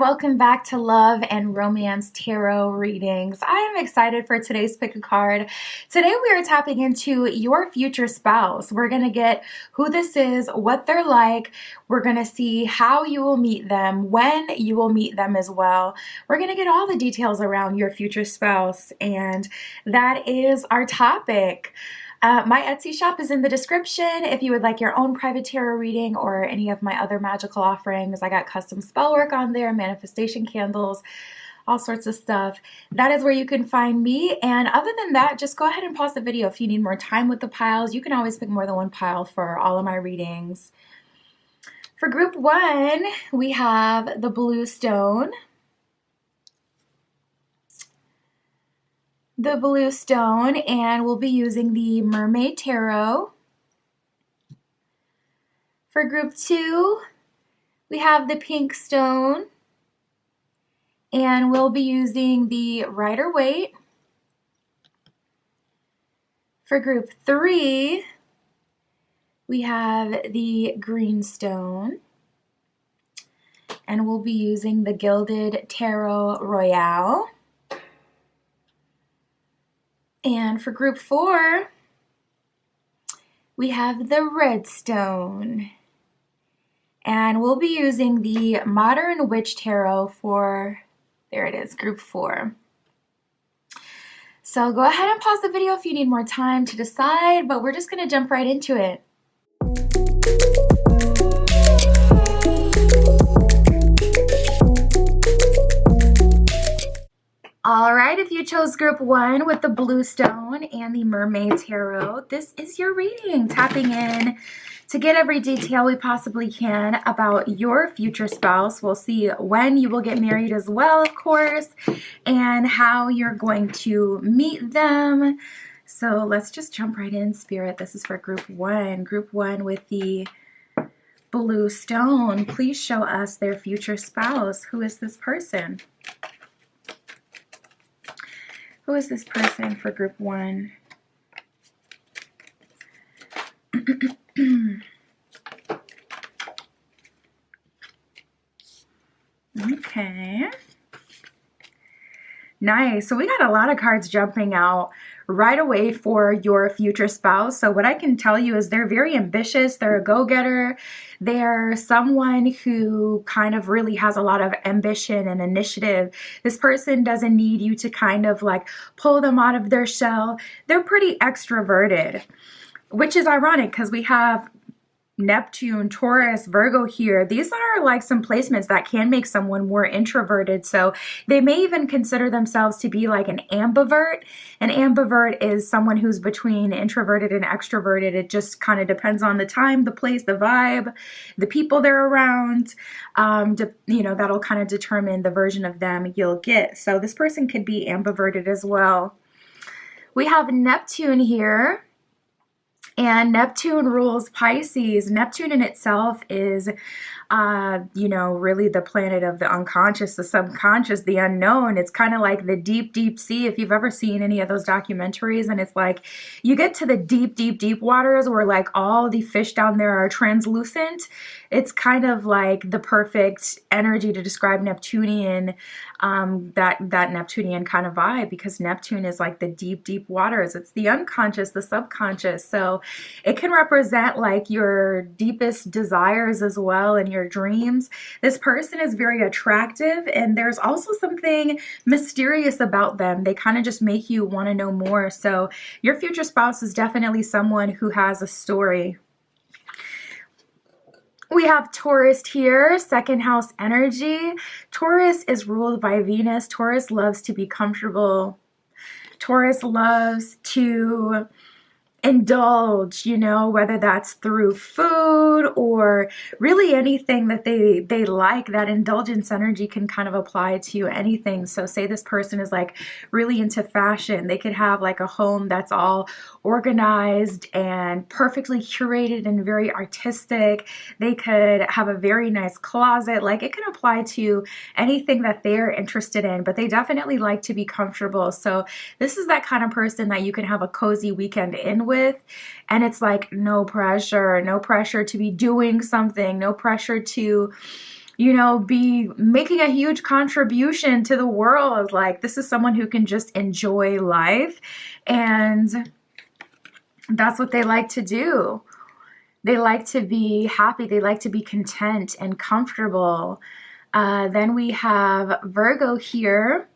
welcome back to Love and Romance Tarot readings. I am excited for today's pick a card. Today we are tapping into your future spouse. We're going to get who this is, what they're like. We're going to see how you will meet them, when you will meet them as well. We're going to get all the details around your future spouse, and that is our topic. My Etsy shop is in the description. If you would like your own private tarot reading or any of my other magical offerings, I got custom spell work on there, manifestation candles, all sorts of stuff. That is where you can find me. And other than that, just go ahead and pause the video if you need more time with the piles. You can always pick more than one pile for all of my readings. For group one, we have the blue stone. And we'll be using the Mermaid Tarot. For group two, we have the pink stone, and we'll be using the Rider-Waite. For group three, we have the green stone, and we'll be using the Gilded Tarot Royale. And for group four, we have the red stone. And we'll be using the Modern Witch Tarot for, there it is, group four. So go ahead and pause the video if you need more time to decide, but we're just going to jump right into it. All right, if you chose group one with the blue stone and the Mermaid Tarot, this is your reading, tapping in to get every detail we possibly can about your future spouse. We'll see when you will get married as well, of course, and how you're going to meet them. So let's just jump right in, Spirit. This is for group one with the blue stone. Please show us their future spouse. Who is this person? Who is this person for group one? Okay. Nice. So we got a lot of cards jumping out right away for your future spouse. So what I can tell you is they're very ambitious. They're a go-getter. They're someone who kind of really has a lot of ambition and initiative. This person doesn't need you to kind of like pull them out of their shell. They're pretty extroverted, which is ironic because we have Neptune, Taurus, Virgo here. These are like some placements that can make someone more introverted. So they may even consider themselves to be like an ambivert. An ambivert is someone who's between introverted and extroverted. It just kind of depends on the time, the place, the vibe, the people they're around. That'll kind of determine the version of them you'll get. So this person could be ambiverted as well. We have Neptune here. And Neptune rules Pisces. Neptune in itself is, really the planet of the unconscious, the subconscious, the unknown. It's kind of like the deep, deep sea. If you've ever seen any of those documentaries, and it's like you get to the deep, deep, deep waters where like all the fish down there are translucent. It's kind of like the perfect energy to describe Neptunian, that Neptunian kind of vibe, because Neptune is like the deep, deep waters. It's the unconscious, the subconscious. So it can represent like your deepest desires as well and your dreams. This person is very attractive, and there's also something mysterious about them. They kind of just make you want to know more. So your future spouse is definitely someone who has a story. We have Taurus here, second house energy. Taurus is ruled by Venus. Taurus loves to be comfortable. Taurus loves to indulge, whether that's through food or really anything that they like. That indulgence energy can kind of apply to anything. So say this person is like really into fashion. They could have like a home that's all organized and perfectly curated and very artistic. They could have a very nice closet. Like it can apply to anything that they're interested in, but they definitely like to be comfortable. So this is that kind of person that you can have a cozy weekend in with, and it's like no pressure to be doing something, no pressure to you know, be making a huge contribution to the world. Like, this is someone who can just enjoy life, and that's what they like to do. They like to be happy. They like to be content and comfortable. Then we have Virgo here,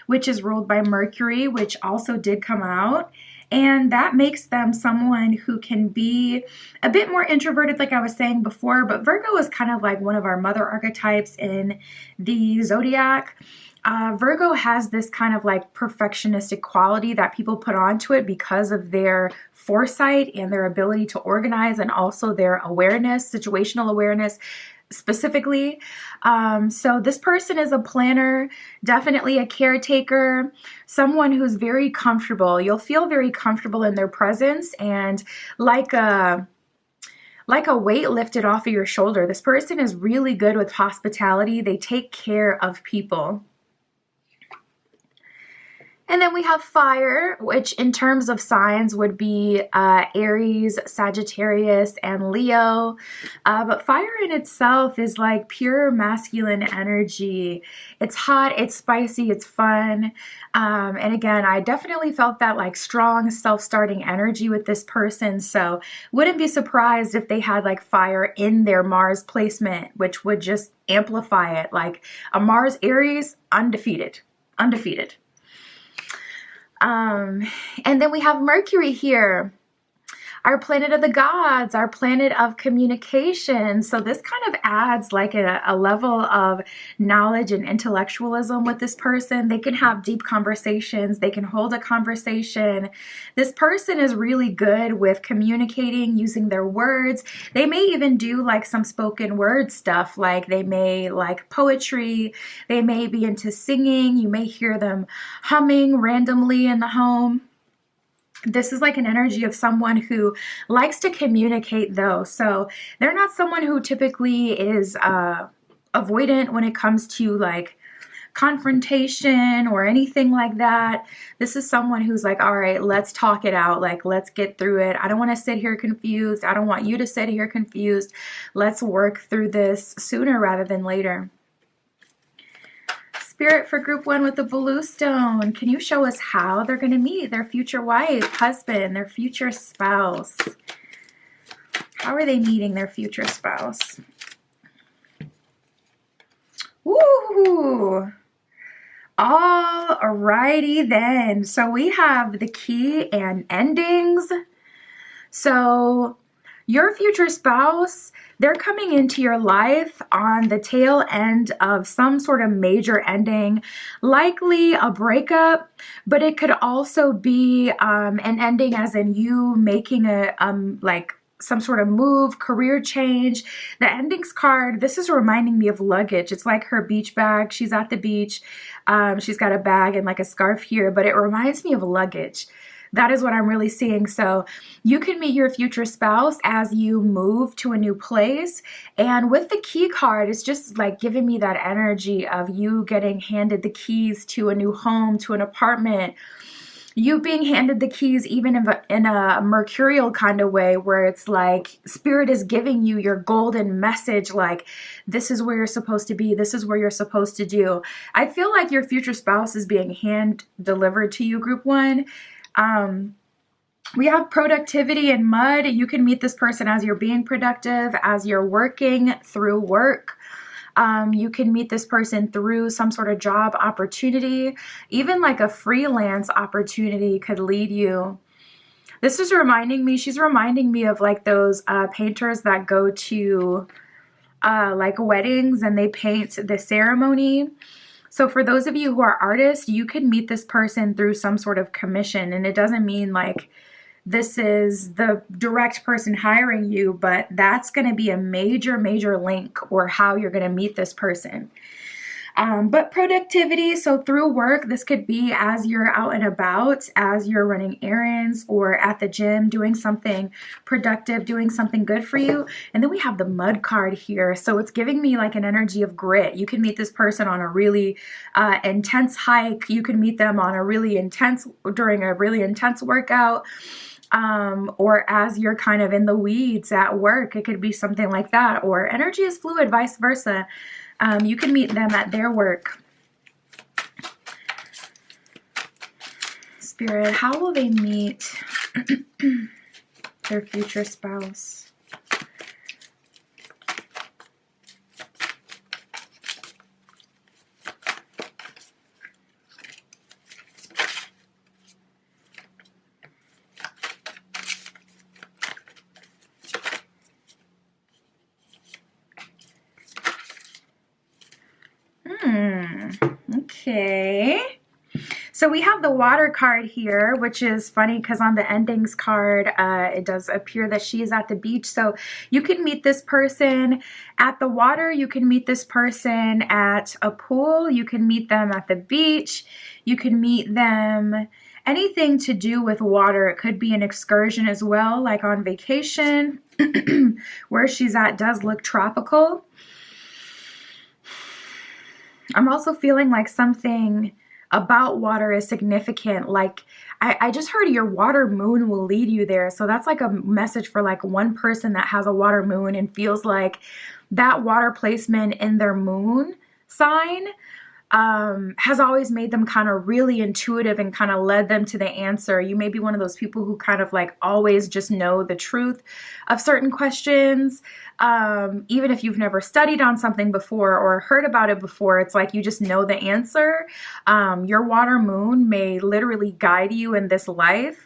which is ruled by Mercury, which also did come out. And that makes them someone who can be a bit more introverted, like I was saying before. But Virgo is kind of like one of our mother archetypes in the zodiac. Virgo has this kind of like perfectionistic quality that people put onto it because of their foresight and their ability to organize, and also their awareness, situational awareness specifically. So this person is a planner, definitely a caretaker, someone who's very comfortable. You'll feel very comfortable in their presence, and like a weight lifted off of your shoulder. This person is really good with hospitality. They take care of people. And then we have fire, which in terms of signs would be Aries, Sagittarius, and Leo. But fire in itself is like pure masculine energy. It's hot, it's spicy, it's fun. And again, I definitely felt that like strong self-starting energy with this person. So wouldn't be surprised if they had like fire in their Mars placement, which would just amplify it. Like a Mars Aries, undefeated, undefeated. And then we have Mercury here, our planet of the gods, our planet of communication. So this kind of adds like a level of knowledge and intellectualism with this person. They can have deep conversations. They can hold a conversation. This person is really good with communicating, using their words. They may even do like some spoken word stuff. Like they may like poetry. They may be into singing. You may hear them humming randomly in the home. This is like an energy of someone who likes to communicate though. So they're not someone who typically is avoidant when it comes to like confrontation or anything like that. This is someone who's like, all right, let's talk it out. Like, let's get through it. I don't want to sit here confused. I don't want you to sit here confused. Let's work through this sooner rather than later. Spirit for group 1 with the blue stone. Can you show us how they're going to meet their future wife, husband, their future spouse? How are they meeting their future spouse? Woo! Alrighty then. So we have the key and endings. So your future spouse, they're coming into your life on the tail end of some sort of major ending, likely a breakup, but it could also be an ending as in you making a like some sort of move, career change. The endings card, this is reminding me of luggage. It's like her beach bag. She's at the beach. She's got a bag and like a scarf here, but it reminds me of luggage. That is what I'm really seeing. So you can meet your future spouse as you move to a new place. And with the key card, it's just like giving me that energy of you getting handed the keys to a new home, to an apartment. You being handed the keys even in a mercurial kind of way, where it's like spirit is giving you your golden message, like this is where you're supposed to be, this is where you're supposed to do. I feel like your future spouse is being hand delivered to you, group 1. We have productivity and mud. You can meet this person as you're being productive, as you're working through work. You can meet this person through some sort of job opportunity. Even like a freelance opportunity could lead you. This is reminding me, she's reminding me of like those painters that go to like weddings and they paint the ceremony. So for those of you who are artists, you can meet this person through some sort of commission. And it doesn't mean like this is the direct person hiring you, but that's going to be a major, major link or how you're going to meet this person. But productivity, so through work, this could be as you're out and about, as you're running errands or at the gym, doing something productive, doing something good for you. And then we have the mud card here. So it's giving me like an energy of grit. You can meet this person on a really intense hike. You can meet them on during a really intense workout. or as you're kind of in the weeds at work. It could be something like that. Or energy is fluid, vice versa. You can meet them at their work. Spirit, how will they meet their future spouse? Okay. So we have the water card here, which is funny because on the endings card, it does appear that she's at the beach. So you can meet this person at the water. You can meet this person at a pool. You can meet them at the beach. You can meet them anything to do with water. It could be an excursion as well, like on vacation. Where she's at does look tropical. I'm also feeling like something about water is significant. Like I just heard your water moon will lead you there. So that's like a message for like one person that has a water moon and feels like that water placement in their moon sign has always made them kind of really intuitive and kind of led them to the answer. You may be one of those people who kind of like always just know the truth of certain questions. Even if you've never studied on something before or heard about it before, it's like you just know the answer. Your water moon may literally guide you in this life.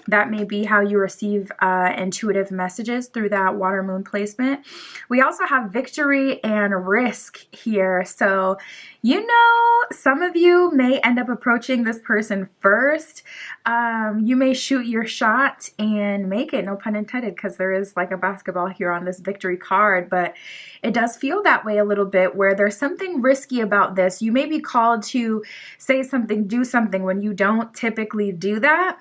That may be how you receive intuitive messages through that water moon placement. We also have victory and risk here. So, you know, some of you may end up approaching this person first. You may shoot your shot and make it, no pun intended, because there is like a basketball here on this victory card, but it does feel that way a little bit where there's something risky about this. You may be called to say something, do something when you don't typically do that.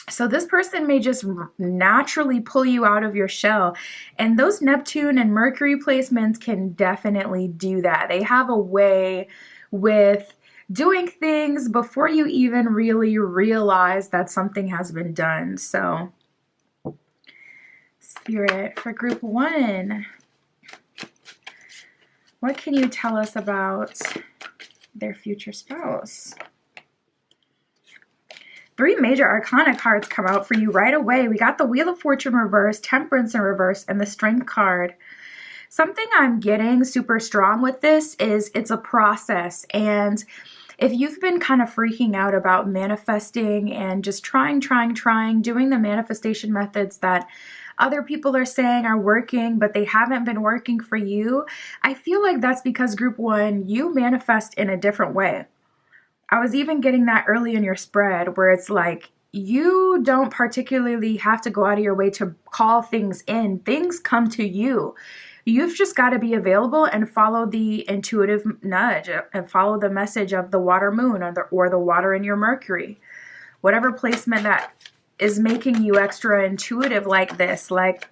So this person may just naturally pull you out of your shell. And those Neptune and Mercury placements can definitely do that. They have a way with doing things before you even really realize that something has been done. So, Spirit, for group 1, what can you tell us about their future spouse? 3 major arcana cards come out for you right away. We got the Wheel of Fortune reverse, Temperance in reverse, and the Strength card. Something I'm getting super strong with this is it's a process. And if you've been kind of freaking out about manifesting and just trying, doing the manifestation methods that other people are saying are working, but they haven't been working for you, I feel like that's because group 1, you manifest in a different way. I was even getting that early in your spread where it's like you don't particularly have to go out of your way to call things in. Things come to you. You've just got to be available and follow the intuitive nudge and follow the message of the water moon or the water in your Mercury. Whatever placement that is making you extra intuitive like this, like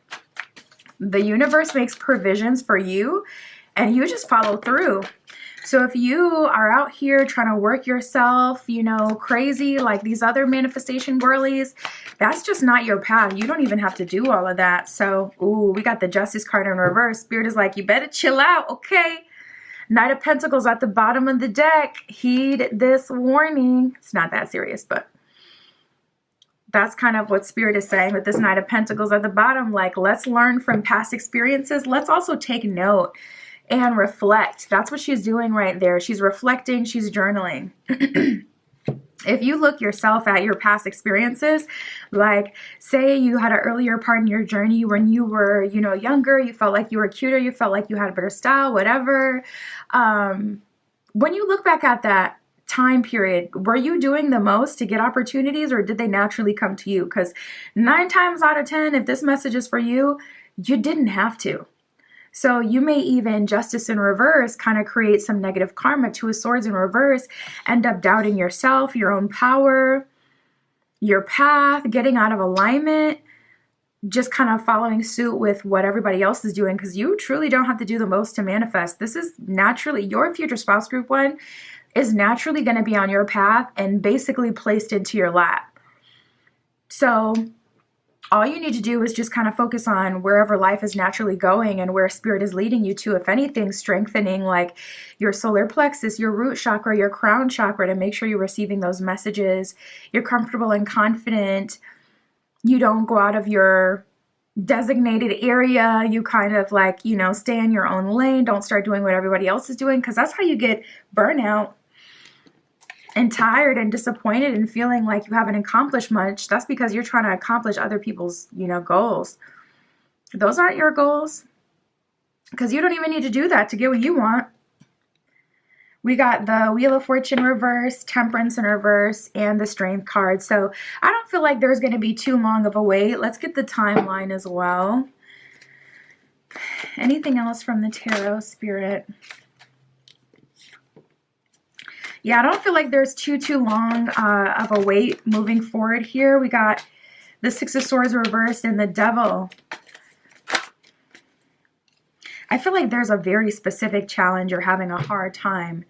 the universe makes provisions for you and you just follow through. So if you are out here trying to work yourself, you know, crazy like these other manifestation girlies, that's just not your path. You don't even have to do all of that. So, ooh, we got the Justice card in reverse. Spirit is like, you better chill out, okay? Knight of Pentacles at the bottom of the deck. Heed this warning. It's not that serious, but that's kind of what Spirit is saying with this Knight of Pentacles at the bottom. Like, let's learn from past experiences. Let's also take note and reflect. That's what she's doing right there. She's reflecting, she's journaling. If you look yourself at your past experiences, like say you had an earlier part in your journey when you were, you know, younger, you felt like you were cuter, you felt like you had a better style, whatever. When you look back at that time period, were you doing the most to get opportunities or did they naturally come to you? Because 9 times out of 10, if this message is for you, you didn't have to. So you may even, Justice in reverse, kind of create some negative karma. 2 of Swords in reverse, end up doubting yourself, your own power, your path, getting out of alignment, just kind of following suit with what everybody else is doing because you truly don't have to do the most to manifest. This is naturally, your future spouse group 1 is naturally going to be on your path and basically placed into your lap. So all you need to do is just kind of focus on wherever life is naturally going and where spirit is leading you to. If anything, strengthening like your solar plexus, your root chakra, your crown chakra, to make sure you're receiving those messages. You're comfortable and confident. You don't go out of your designated area. You kind of like, stay in your own lane. Don't start doing what everybody else is doing, because that's how you get burnout and tired and disappointed and feeling like you haven't accomplished much. That's because you're trying to accomplish other people's, goals. Those aren't your goals, because you don't even need to do that to get what you want. We got the Wheel of Fortune reverse, Temperance in reverse, and the Strength card. So I don't feel like there's going to be too long of a wait. Let's get the timeline as well. Anything else from the Tarot, Spirit? Yeah, I don't feel like there's too long of a wait moving forward here. We got the Six of Swords reversed and the Devil. I feel like there's a very specific challenge you're having a hard time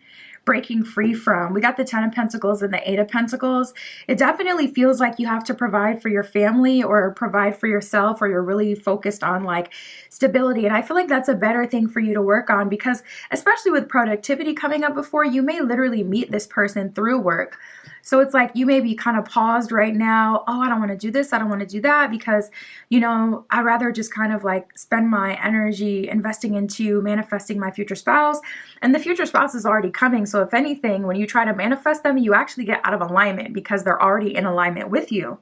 breaking free from. We got the Ten of Pentacles and the Eight of Pentacles. It definitely feels like you have to provide for your family or provide for yourself, or you're really focused on like stability. And I feel like that's a better thing for you to work on, because especially with productivity coming up before, you may literally meet this person through work. So it's like you may be kind of paused right now. Oh, I don't want to do this. I don't want to do that, because, I'd rather just kind of like spend my energy investing into manifesting my future spouse. And the future spouse is already coming. So if anything, when you try to manifest them, you actually get out of alignment because they're already in alignment with you.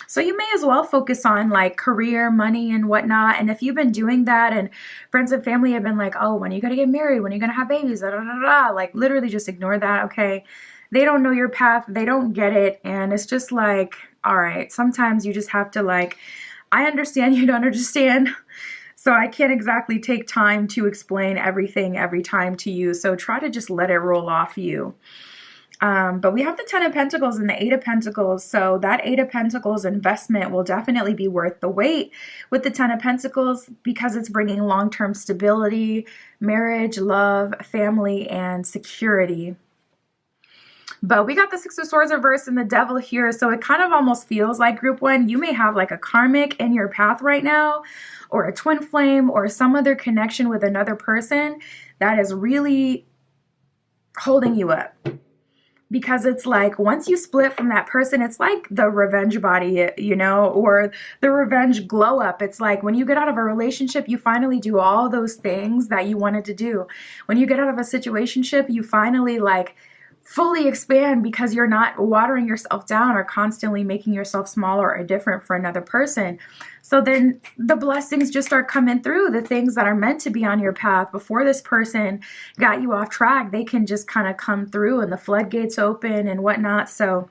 So you may as well focus on like career, money, and whatnot. And if you've been doing that and friends and family have been like, oh, when are you going to get married? When are you going to have babies? Da, da, da, da. Like literally just ignore that. Okay. They don't know your path. They don't get it. And it's just like, all right, sometimes you just have to like, I understand you don't understand. So I can't exactly take time to explain everything every time to you. So try to just let it roll off you. But we have the Ten of Pentacles and the Eight of Pentacles. So that Eight of Pentacles investment will definitely be worth the wait with the Ten of Pentacles, because it's bringing long-term stability, marriage, love, family, and security. But we got the Six of Swords reversed and the Devil here. So it kind of almost feels like group one. You may have like a karmic in your path right now, or a twin flame, or some other connection with another person that is really holding you up. Because it's like once you split from that person, it's like the revenge body, or the revenge glow up. It's like when you get out of a relationship, you finally do all those things that you wanted to do. When you get out of a situationship, you finally like fully expand, because you're not watering yourself down or constantly making yourself smaller or different for another person. So then the blessings just start coming through. The things that are meant to be on your path before this person got you off track, they can just kind of come through and the floodgates open and whatnot. So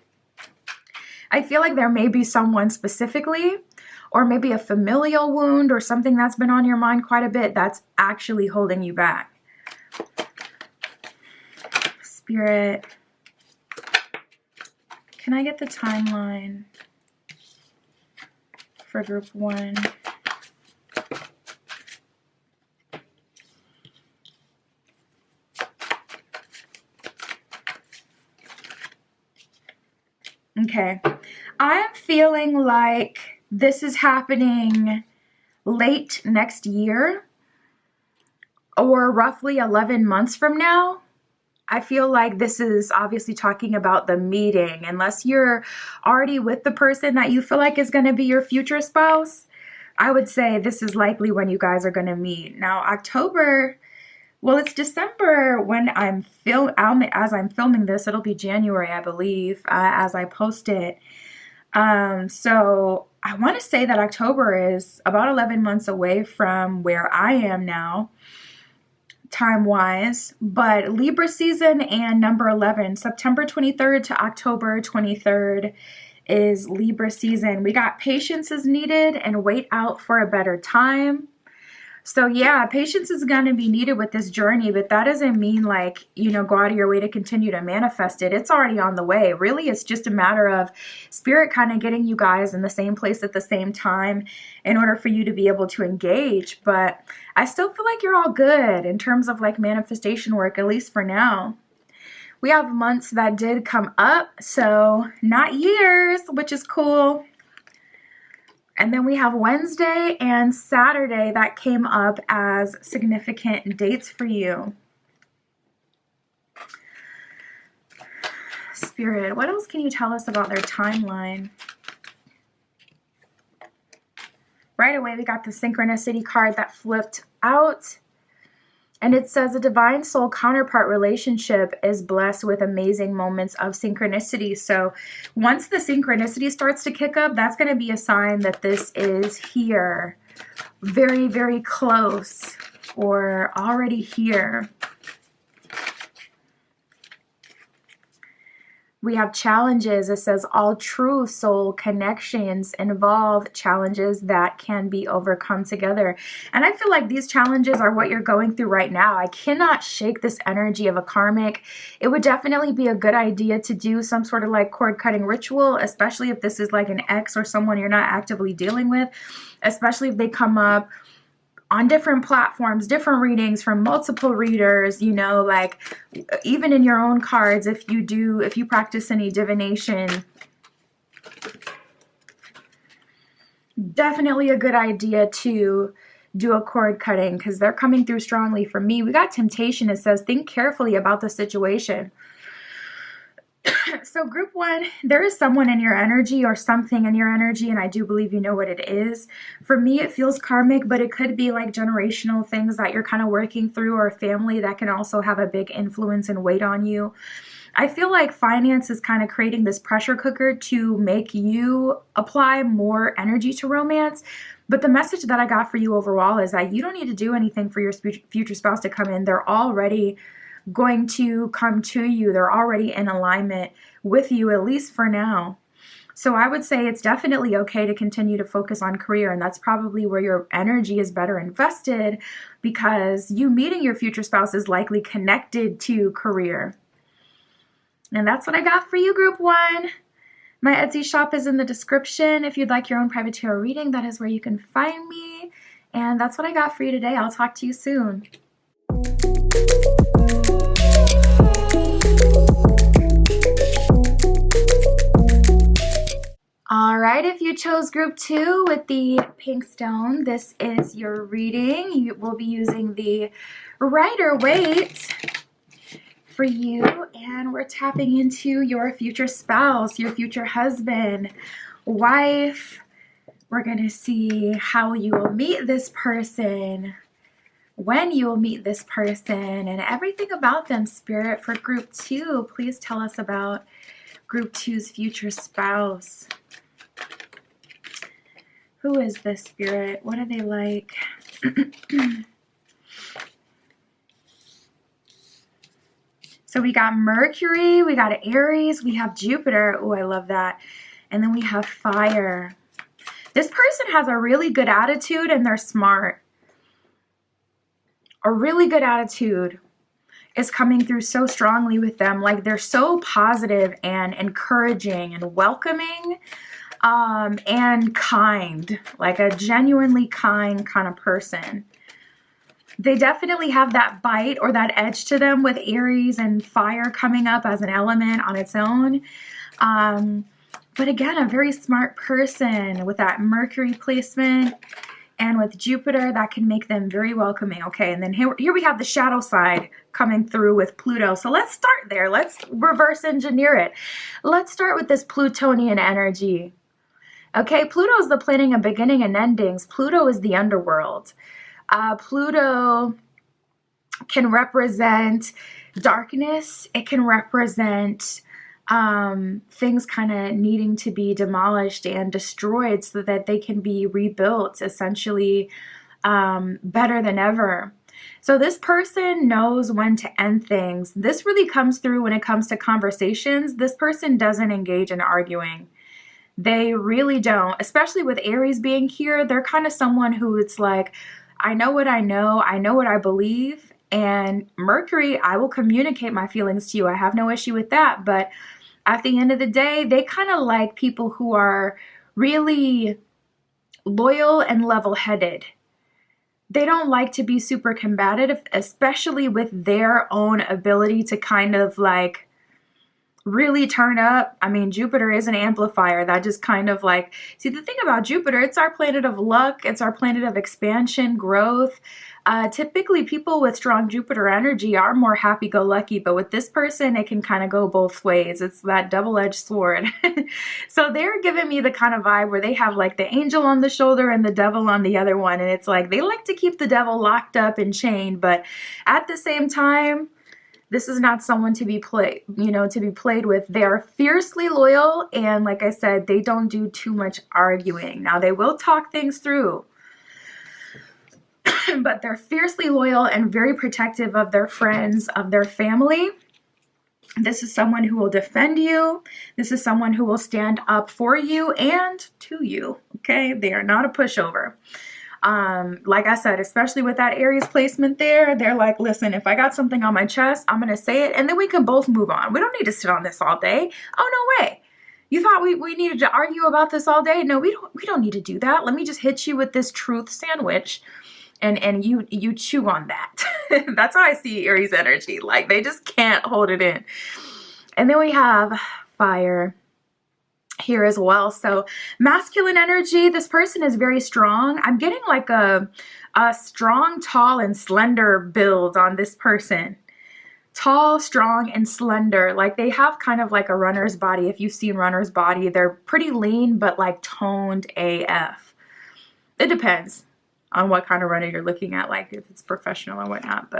I feel like there may be someone specifically, or maybe a familial wound or something that's been on your mind quite a bit, that's actually holding you back. Spirit, can I get the timeline for group one? Okay, I'm feeling like this is happening late next year, or roughly 11 months from now. I feel like this is obviously talking about the meeting. Unless you're already with the person that you feel like is going to be your future spouse, I would say this is likely when you guys are going to meet. Now, October, well, it's December when as I'm filming this. It'll be January, I believe, as I post it. So I want to say that October is about 11 months away from where I am now, time-wise, but Libra season and number 11, September 23rd to October 23rd is Libra season. We got patience is needed and wait out for a better time. So yeah, patience is going to be needed with this journey, but that doesn't mean like, go out of your way to continue to manifest it. It's already on the way. Really, it's just a matter of spirit kind of getting you guys in the same place at the same time in order for you to be able to engage. But I still feel like you're all good in terms of like manifestation work, at least for now. We have months that did come up, so not years, which is cool. And then we have Wednesday and Saturday that came up as significant dates for you. Spirit, what else can you tell us about their timeline? Right away, we got the synchronicity card that flipped out. And it says a divine soul counterpart relationship is blessed with amazing moments of synchronicity. So once the synchronicity starts to kick up, that's going to be a sign that this is here. Very, very close or already here. We have challenges. It says all true soul connections involve challenges that can be overcome together. And I feel like these challenges are what you're going through right now. I cannot shake this energy of a karmic. It would definitely be a good idea to do some sort of like cord cutting ritual, especially if this is like an ex or someone you're not actively dealing with, especially if they come up on different platforms, different readings from multiple readers, you know, like even in your own cards, if you practice any divination, definitely a good idea to do a cord cutting because they're coming through strongly for me. We got temptation. It says, think carefully about the situation. So group one, there is someone in your energy or something in your energy, and I do believe you know what it is. For me, it feels karmic, but it could be like generational things that you're kind of working through, or family that can also have a big influence and weight on you. I feel like finance is kind of creating this pressure cooker to make you apply more energy to romance. But the message that I got for you overall is that you don't need to do anything for your future spouse to come in. They're already going to come to you. They're already in alignment with you, at least for now. So I would say it's definitely okay to continue to focus on career, and that's probably where your energy is better invested, because you meeting your future spouse is likely connected to career. And that's what I got for you, group one. My Etsy shop is in the description. If you'd like your own private tarot reading, that is where you can find me. And that's what I got for you today. I'll talk to you soon. All right, if you chose group two with the pink stone, this is your reading. You will be using the Rider-Waite for you, and we're tapping into your future spouse, your future husband, wife. We're going to see how you will meet this person, when you will meet this person, and everything about them, Spirit. For group two, please tell us about group two's future spouse. Who is this, Spirit? What are they like? So we got Mercury, we got Aries, we have Jupiter. Oh, I love that. And then we have fire. This person has a really good attitude and they're smart. A really good attitude is coming through so strongly with them. Like they're so positive and encouraging and welcoming. And kind, like a genuinely kind kind of person. They definitely have that bite or that edge to them with Aries and fire coming up as an element on its own. But again, a very smart person with that Mercury placement and with Jupiter that can make them very welcoming. Okay, and then here we have the shadow side coming through with Pluto. So let's start there. Let's reverse engineer it. Let's start with this Plutonian energy. Okay, Pluto is the planning of beginning and endings. Pluto is the underworld. Pluto can represent darkness. It can represent things kind of needing to be demolished and destroyed so that they can be rebuilt, essentially better than ever. So this person knows when to end things. This really comes through when it comes to conversations. This person doesn't engage in arguing. They really don't, especially with Aries being here. They're kind of someone who it's like, I know what I know what I believe, and Mercury, I will communicate my feelings to you. I have no issue with that. But at the end of the day, they kind of like people who are really loyal and level-headed. They don't like to be super combative, especially with their own ability to kind of like really turn up. I mean, Jupiter is an amplifier. That just kind of like, see, the thing about Jupiter, it's our planet of luck. It's our planet of expansion, growth. Typically, people with strong Jupiter energy are more happy-go-lucky, but with this person, it can kind of go both ways. It's that double-edged sword. So they're giving me the kind of vibe where they have like the angel on the shoulder and the devil on the other one, and it's like they like to keep the devil locked up and chained, but at the same time, this is not someone to be played, to be played with. They are fiercely loyal, and like I said, they don't do too much arguing. Now, they will talk things through, but they're fiercely loyal and very protective of their friends, of their family. This is someone who will defend you. This is someone who will stand up for you and to you, okay? They are not a pushover. Like I said, especially with that Aries placement there, they're like, listen, if I got something on my chest, I'm going to say it, and then we can both move on. We don't need to sit on this all day. Oh, no way. You thought we needed to argue about this all day? No, we don't need to do that. Let me just hit you with this truth sandwich, and you chew on that. That's how I see Aries energy. Like, they just can't hold it in. And then we have fire here as well. So masculine energy, this person is very strong. I'm getting like a strong, tall, and slender build on this person. Tall, strong, and slender. Like, they have kind of like a runner's body. If you've seen runner's body, they're pretty lean, but like toned AF. It depends on what kind of runner you're looking at, like if it's professional or whatnot.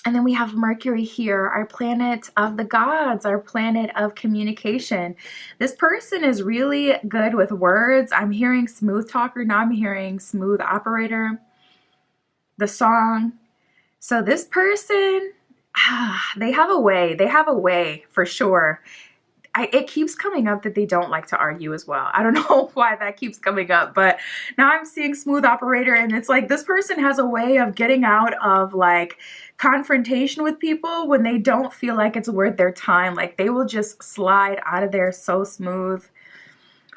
And then we have Mercury here, our planet of the gods, our planet of communication. This person is really good with words. I'm hearing smooth talker, now I'm hearing smooth operator, the song. So this person, they have a way for sure. It keeps coming up that they don't like to argue as well. I don't know why that keeps coming up, but now I'm seeing smooth operator, and it's like this person has a way of getting out of like confrontation with people when they don't feel like it's worth their time. Like, they will just slide out of there so smooth.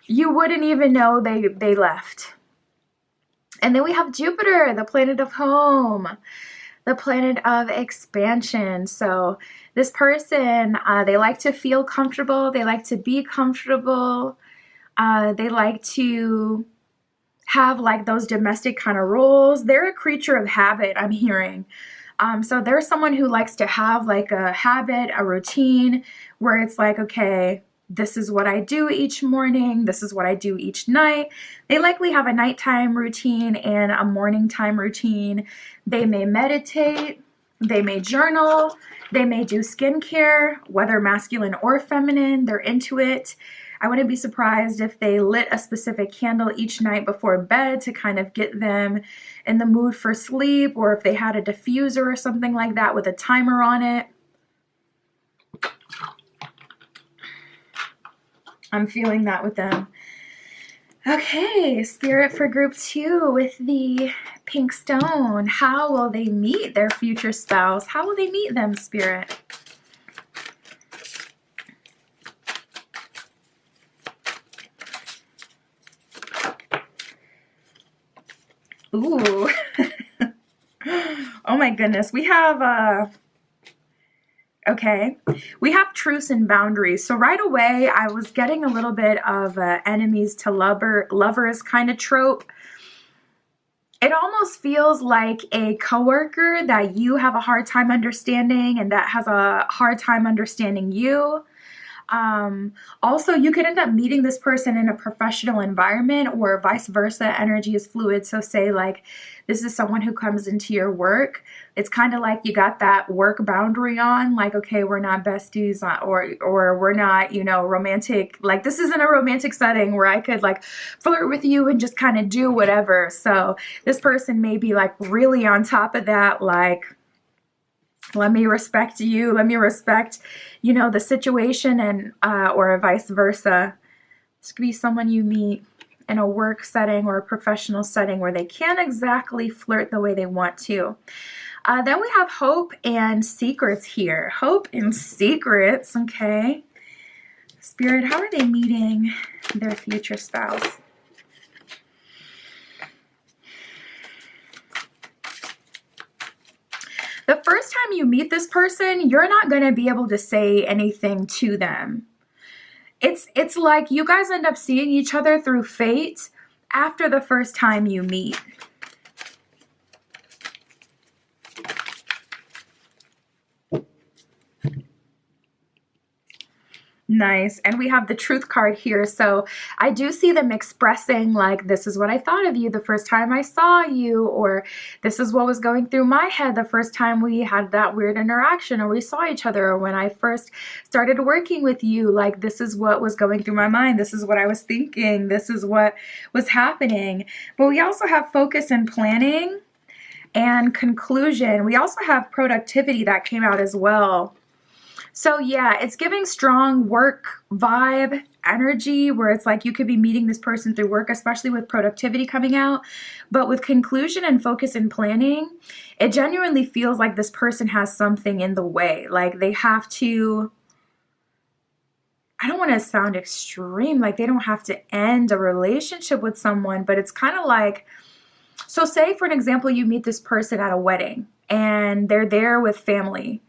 You wouldn't even know they left. And then we have Jupiter, the planet of home, the planet of expansion. So this person, they like to feel comfortable. They like to be comfortable. They like to have like those domestic kind of roles. They're a creature of habit, I'm hearing. So there's someone who likes to have like a habit, a routine where it's like, okay, this is what I do each morning. This is what I do each night. They likely have a nighttime routine and a morning time routine. They may meditate. They may journal. They may do skincare, whether masculine or feminine. They're into it. I wouldn't be surprised if they lit a specific candle each night before bed to kind of get them in the mood for sleep, or if they had a diffuser or something like that with a timer on it. I'm feeling that with them. Okay, Spirit for group 2 with the pink stone. How will they meet their future spouse? How will they meet them, Spirit? Ooh. Oh my goodness. We have okay, we have truce and boundaries. So right away, I was getting a little bit of enemies to lovers kind of trope. It almost feels like a coworker that you have a hard time understanding and that has a hard time understanding you. Also, you could end up meeting this person in a professional environment, or vice versa. Energy is fluid. So say like this is someone who comes into your work. It's kind of like you got that work boundary on, like, okay, we're not besties, or we're not, romantic. Like, this isn't a romantic setting where I could like flirt with you and just kind of do whatever. So this person may be like really on top of that, like, let me respect you. Let me respect, the situation, and or vice versa. This could be someone you meet in a work setting or a professional setting where they can't exactly flirt the way they want to. Then we have hope and secrets here. Hope and secrets, okay. Spirit, how are they meeting their future spouse? The the first time you meet this person, you're not going to be able to say anything to them. It's like you guys end up seeing each other through fate after the first time you meet. Nice. And we have the truth card here. So I do see them expressing like, this is what I thought of you the first time I saw you, or this is what was going through my head the first time we had that weird interaction, or we saw each other, or when I first started working with you, like this is what was going through my mind. This is what I was thinking. This is what was happening. But we also have focus and planning and conclusion. We also have productivity that came out as well. So yeah, it's giving strong work vibe energy where it's like you could be meeting this person through work, especially with productivity coming out. But with conclusion and focus and planning, it genuinely feels like this person has something in the way. Like they have to, I don't want to sound extreme, like they don't have to end a relationship with someone, but it's kind of like, so say for an example, you meet this person at a wedding and they're there with family.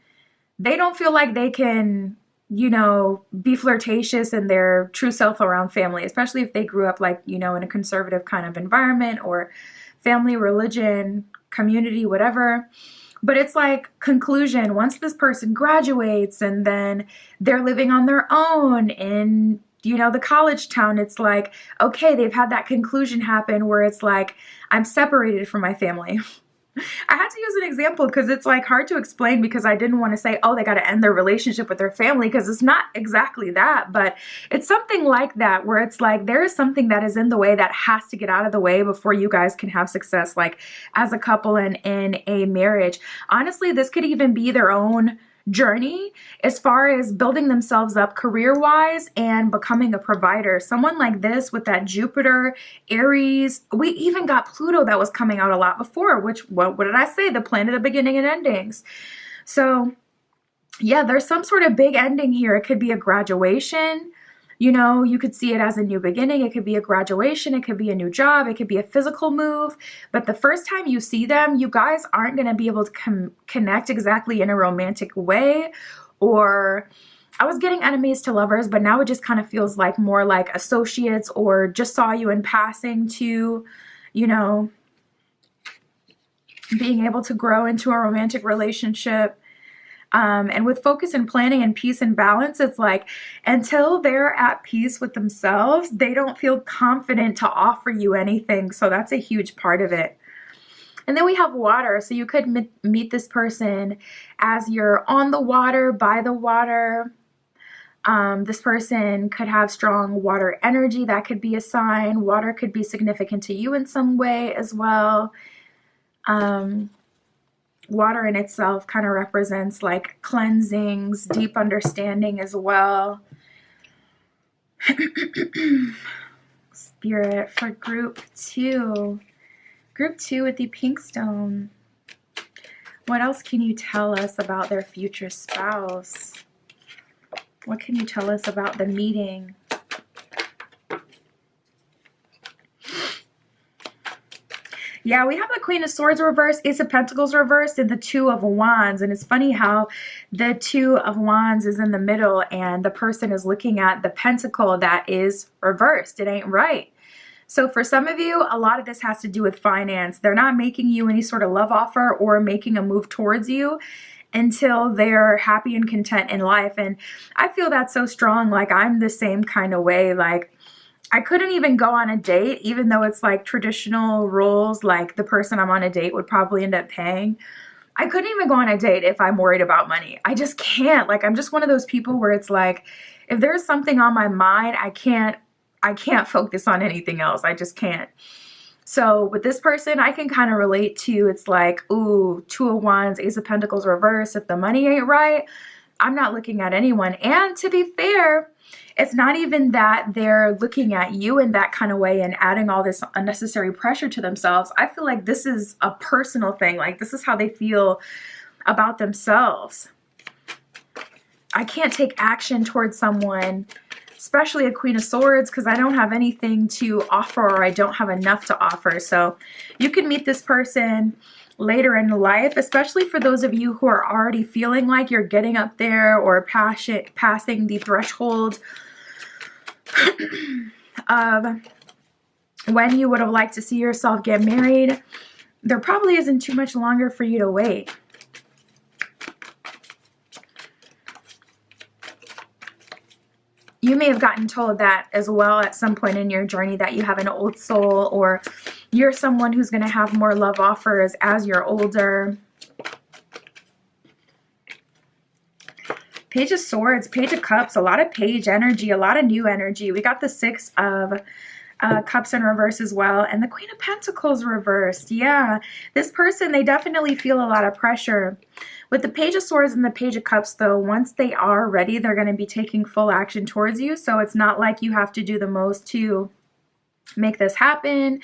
They don't feel like they can, you know, be flirtatious in their true self around family, especially if they grew up like, you know, in a conservative kind of environment or family, religion, community, whatever. But it's like conclusion, once this person graduates and then they're living on their own in, you know, the college town, it's like, okay, they've had that conclusion happen where it's like, I'm separated from my family. I had to use an example because it's like hard to explain because I didn't want to say, oh, they got to end their relationship with their family, because it's not exactly that, but it's something like that where it's like there is something that is in the way that has to get out of the way before you guys can have success, like as a couple and in a marriage. Honestly, this could even be their own journey as far as building themselves up career-wise and becoming a provider. Someone like this with that Jupiter, Aries, we even got Pluto that was coming out a lot before, which, what did I say? The planet of beginning and endings. So yeah, there's some sort of big ending here. It could be a graduation. You know, you could see it as a new beginning. It could be a graduation. It could be a new job. It could be a physical move. But the first time you see them, you guys aren't going to be able to connect exactly in a romantic way. Or I was getting enemies to lovers, but now it just kind of feels like more like associates or just saw you in passing to, you know, being able to grow into a romantic relationship. And with focus and planning and peace and balance, it's like until they're at peace with themselves, they don't feel confident to offer you anything. So that's a huge part of it. And then we have water. So you could meet this person as you're on the water, by the water. This person could have strong water energy. That could be a sign. Water could be significant to you in some way as well. Water in itself kind of represents like cleansings, deep understanding as well. Spirit for group 2. Group 2 with the pink stone. What else can you tell us about their future spouse? What can you tell us about the meeting? Yeah, we have the Queen of Swords reversed, Ace of Pentacles reversed, and the Two of Wands. And it's funny how the Two of Wands is in the middle and the person is looking at the pentacle that is reversed. It ain't right. So for some of you, a lot of this has to do with finance. They're not making you any sort of love offer or making a move towards you until they're happy and content in life. And I feel that's so strong. Like I'm the same kind of way. Like I couldn't even go on a date, even though it's like traditional rules, like the person I'm on a date would probably end up paying. I couldn't even go on a date if I'm worried about money. I just can't. Like I'm just one of those people where it's like, if there's something on my mind, I can't focus on anything else. I just can't. So with this person, I can kind of relate to, it's like, ooh, Two of Wands, Ace of Pentacles reverse. If the money ain't right, I'm not looking at anyone. And to be fair, it's not even that they're looking at you in that kind of way and adding all this unnecessary pressure to themselves. I feel like this is a personal thing. Like this is how they feel about themselves. I can't take action towards someone especially a Queen of Swords, because I don't have anything to offer, or I don't have enough to offer. So you can meet this person later in life, especially for those of you who are already feeling like you're getting up there or passing the threshold of when you would have liked to see yourself get married. There probably isn't too much longer for you to wait. You may have gotten told that as well at some point in your journey, that you have an old soul, or you're someone who's going to have more love offers as you're older. Page of Swords, Page of Cups, a lot of page energy, a lot of new energy. We got the Six of Cups in reverse as well, and the Queen of Pentacles reversed. Yeah, this person, they definitely feel a lot of pressure. With the Page of Swords and the Page of Cups, though, once they are ready, they're going to be taking full action towards you. So it's not like you have to do the most to make this happen.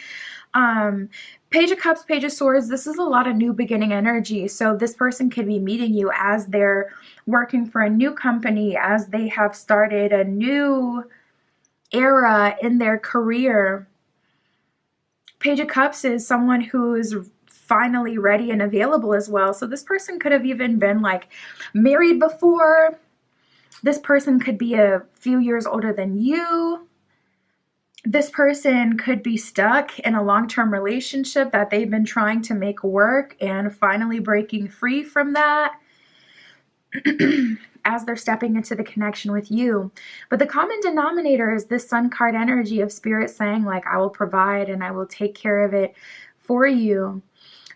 Page of Cups, Page of Swords, this is a lot of new beginning energy. So this person could be meeting you as they're working for a new company, as they have started a new era in their career. Page of Cups is someone who's finally ready and available as well. So this person could have even been like married before. This person could be a few years older than you. This person could be stuck in a long-term relationship that they've been trying to make work and finally breaking free from that as they're stepping into the connection with you. But the common denominator is this Sun card energy of Spirit saying, like, I will provide and I will take care of it for you.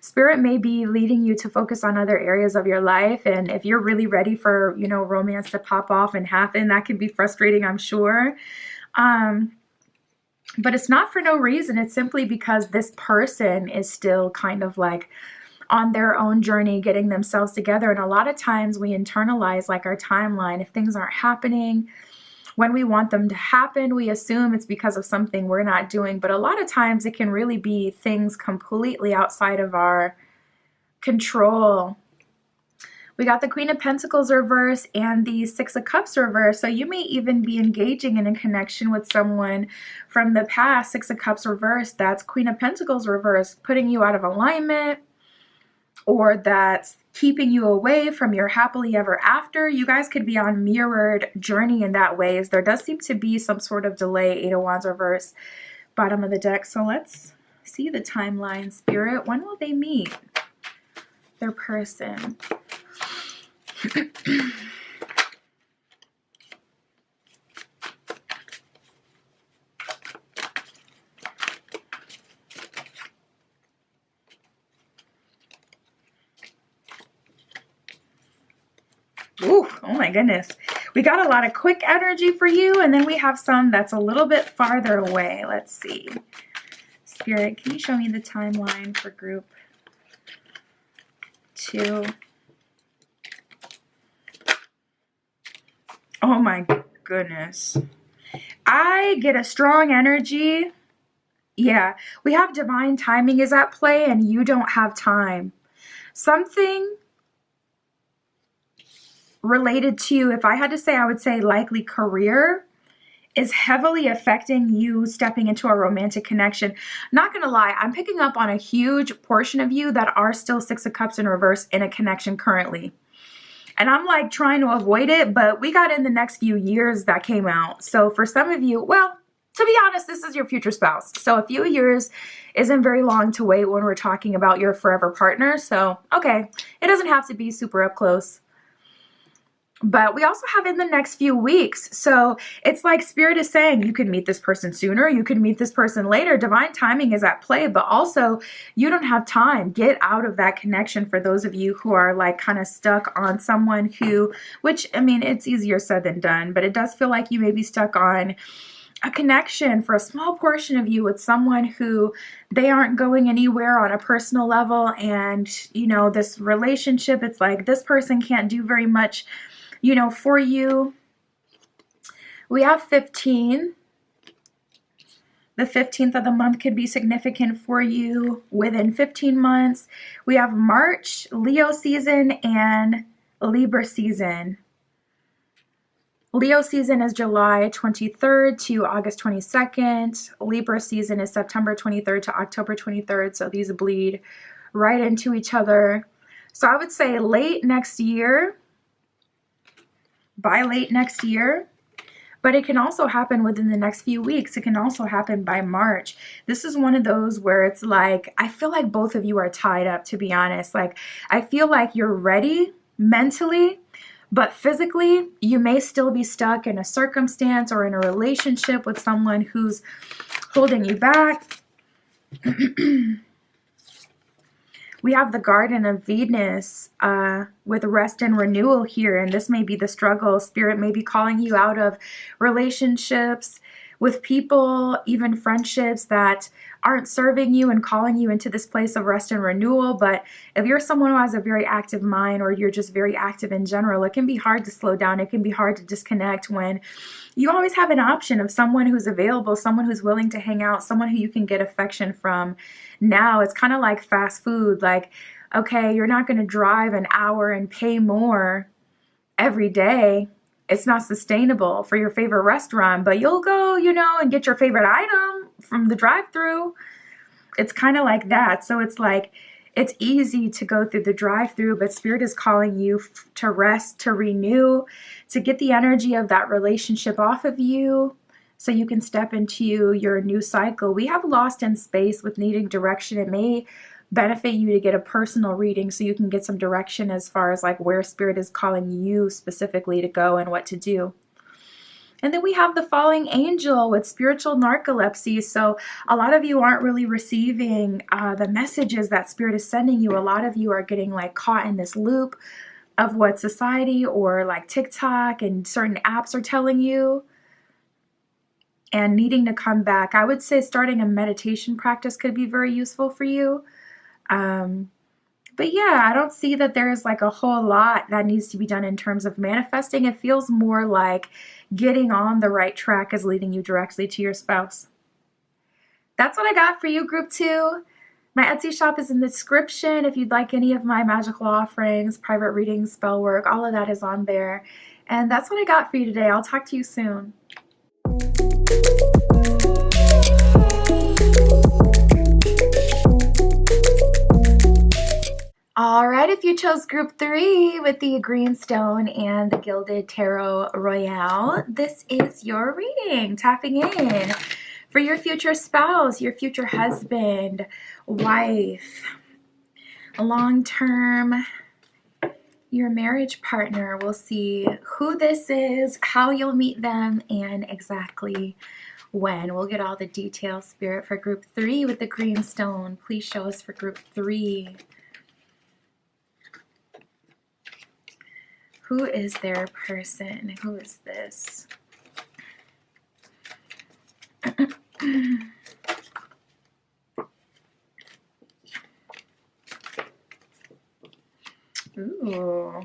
Spirit may be leading you to focus on other areas of your life. And if you're really ready for, you know, romance to pop off and happen, that can be frustrating, I'm sure. But it's not for no reason. It's simply because this person is still kind of like on their own journey, getting themselves together. And a lot of times we internalize like our timeline. If things aren't happening when we want them to happen, we assume it's because of something we're not doing. But a lot of times it can really be things completely outside of our control. We got the Queen of Pentacles reverse and the Six of Cups reverse. So you may even be engaging in a connection with someone from the past. Six of Cups reverse, that's Queen of Pentacles reverse, putting you out of alignment, or that's keeping you away from your happily ever after. You guys could be on mirrored journey in that way, as there does seem to be some sort of delay. Eight of Wands reverse, bottom of the deck. So let's see the timeline, Spirit. When will they meet their person? Ooh, oh my goodness. We got a lot of quick energy for you, and then we have some that's a little bit farther away. Let's see. Spirit, can you show me the timeline for group 2? Oh my goodness. I get a strong energy. Yeah, we have divine timing is at play, and you don't have time. Something related to, if I had to say, I would say likely career, is heavily affecting you stepping into a romantic connection. Not gonna lie, I'm picking up on a huge portion of you that are still Six of Cups in reverse in a connection currently. And I'm like trying to avoid it, but we got in the next few years that came out. So for some of you, well, to be honest, this is your future spouse. So a few years isn't very long to wait when we're talking about your forever partner. So, okay, it doesn't have to be super up close. But we also have in the next few weeks. So it's like Spirit is saying you can meet this person sooner, you can meet this person later. Divine timing is at play, but also you don't have time. Get out of that connection for those of you who are like kind of stuck on someone who, which, I mean, it's easier said than done, but it does feel like you may be stuck on a connection for a small portion of you with someone who they aren't going anywhere on a personal level. And, you know, this relationship, it's like this person can't do very much, you know, for you. We have 15. The 15th of the month could be significant for you within 15 months. We have March, Leo season, and Libra season. Leo season is July 23rd to August 22nd. Libra season is September 23rd to October 23rd. So these bleed right into each other. So I would say late next year, by late next year, but it can also happen within the next few weeks. It can also happen by March. This is one of those where it's like, I feel like both of you are tied up, to be honest. Like, I feel like you're ready mentally, but physically, you may still be stuck in a circumstance or in a relationship with someone who's holding you back. We have the Garden of Venus with rest and renewal here, and this may be the struggle. Spirit may be calling you out of relationships with people, even friendships that aren't serving you, and calling you into this place of rest and renewal. But if you're someone who has a very active mind, or you're just very active in general, it can be hard to slow down. It can be hard to disconnect when you always have an option of someone who's available, someone who's willing to hang out, someone who you can get affection from. Now it's kind of like fast food. Like, okay, you're not going to drive an hour and pay more every day. It's not sustainable for your favorite restaurant, but you'll go, and get your favorite item from the drive-thru. It's kind of like that. So it's like, it's easy to go through the drive-thru, but Spirit is calling you to rest, to renew, to get the energy of that relationship off of you so you can step into your new cycle. We have Lost in Space with needing direction. It may benefit you to get a personal reading so you can get some direction as far as like where Spirit is calling you specifically to go and what to do. And then we have the Falling Angel with spiritual narcolepsy. So a lot of you aren't really receiving the messages that Spirit is sending you. A lot of you are getting like caught in this loop of what society or like TikTok and certain apps are telling you, and needing to come back. I would say starting a meditation practice could be very useful for you. But yeah, I don't see that there's like a whole lot that needs to be done in terms of manifesting. It feels more like getting on the right track is leading you directly to your spouse. That's what I got for you, Group 2. My Etsy shop is in the description. If you'd like any of my magical offerings, private readings, spell work, all of that is on there. And that's what I got for you today. I'll talk to you soon. All right, if you chose Group 3 with the Green Stone and the Gilded Tarot Royale, this is your reading, tapping in for your future spouse, your future husband, wife, long-term, your marriage partner. We'll see who this is, how you'll meet them, and exactly when. We'll get all the details, Spirit, for Group 3 with the Green Stone. Please show us for Group 3. Who is their person? Who is this? Ooh.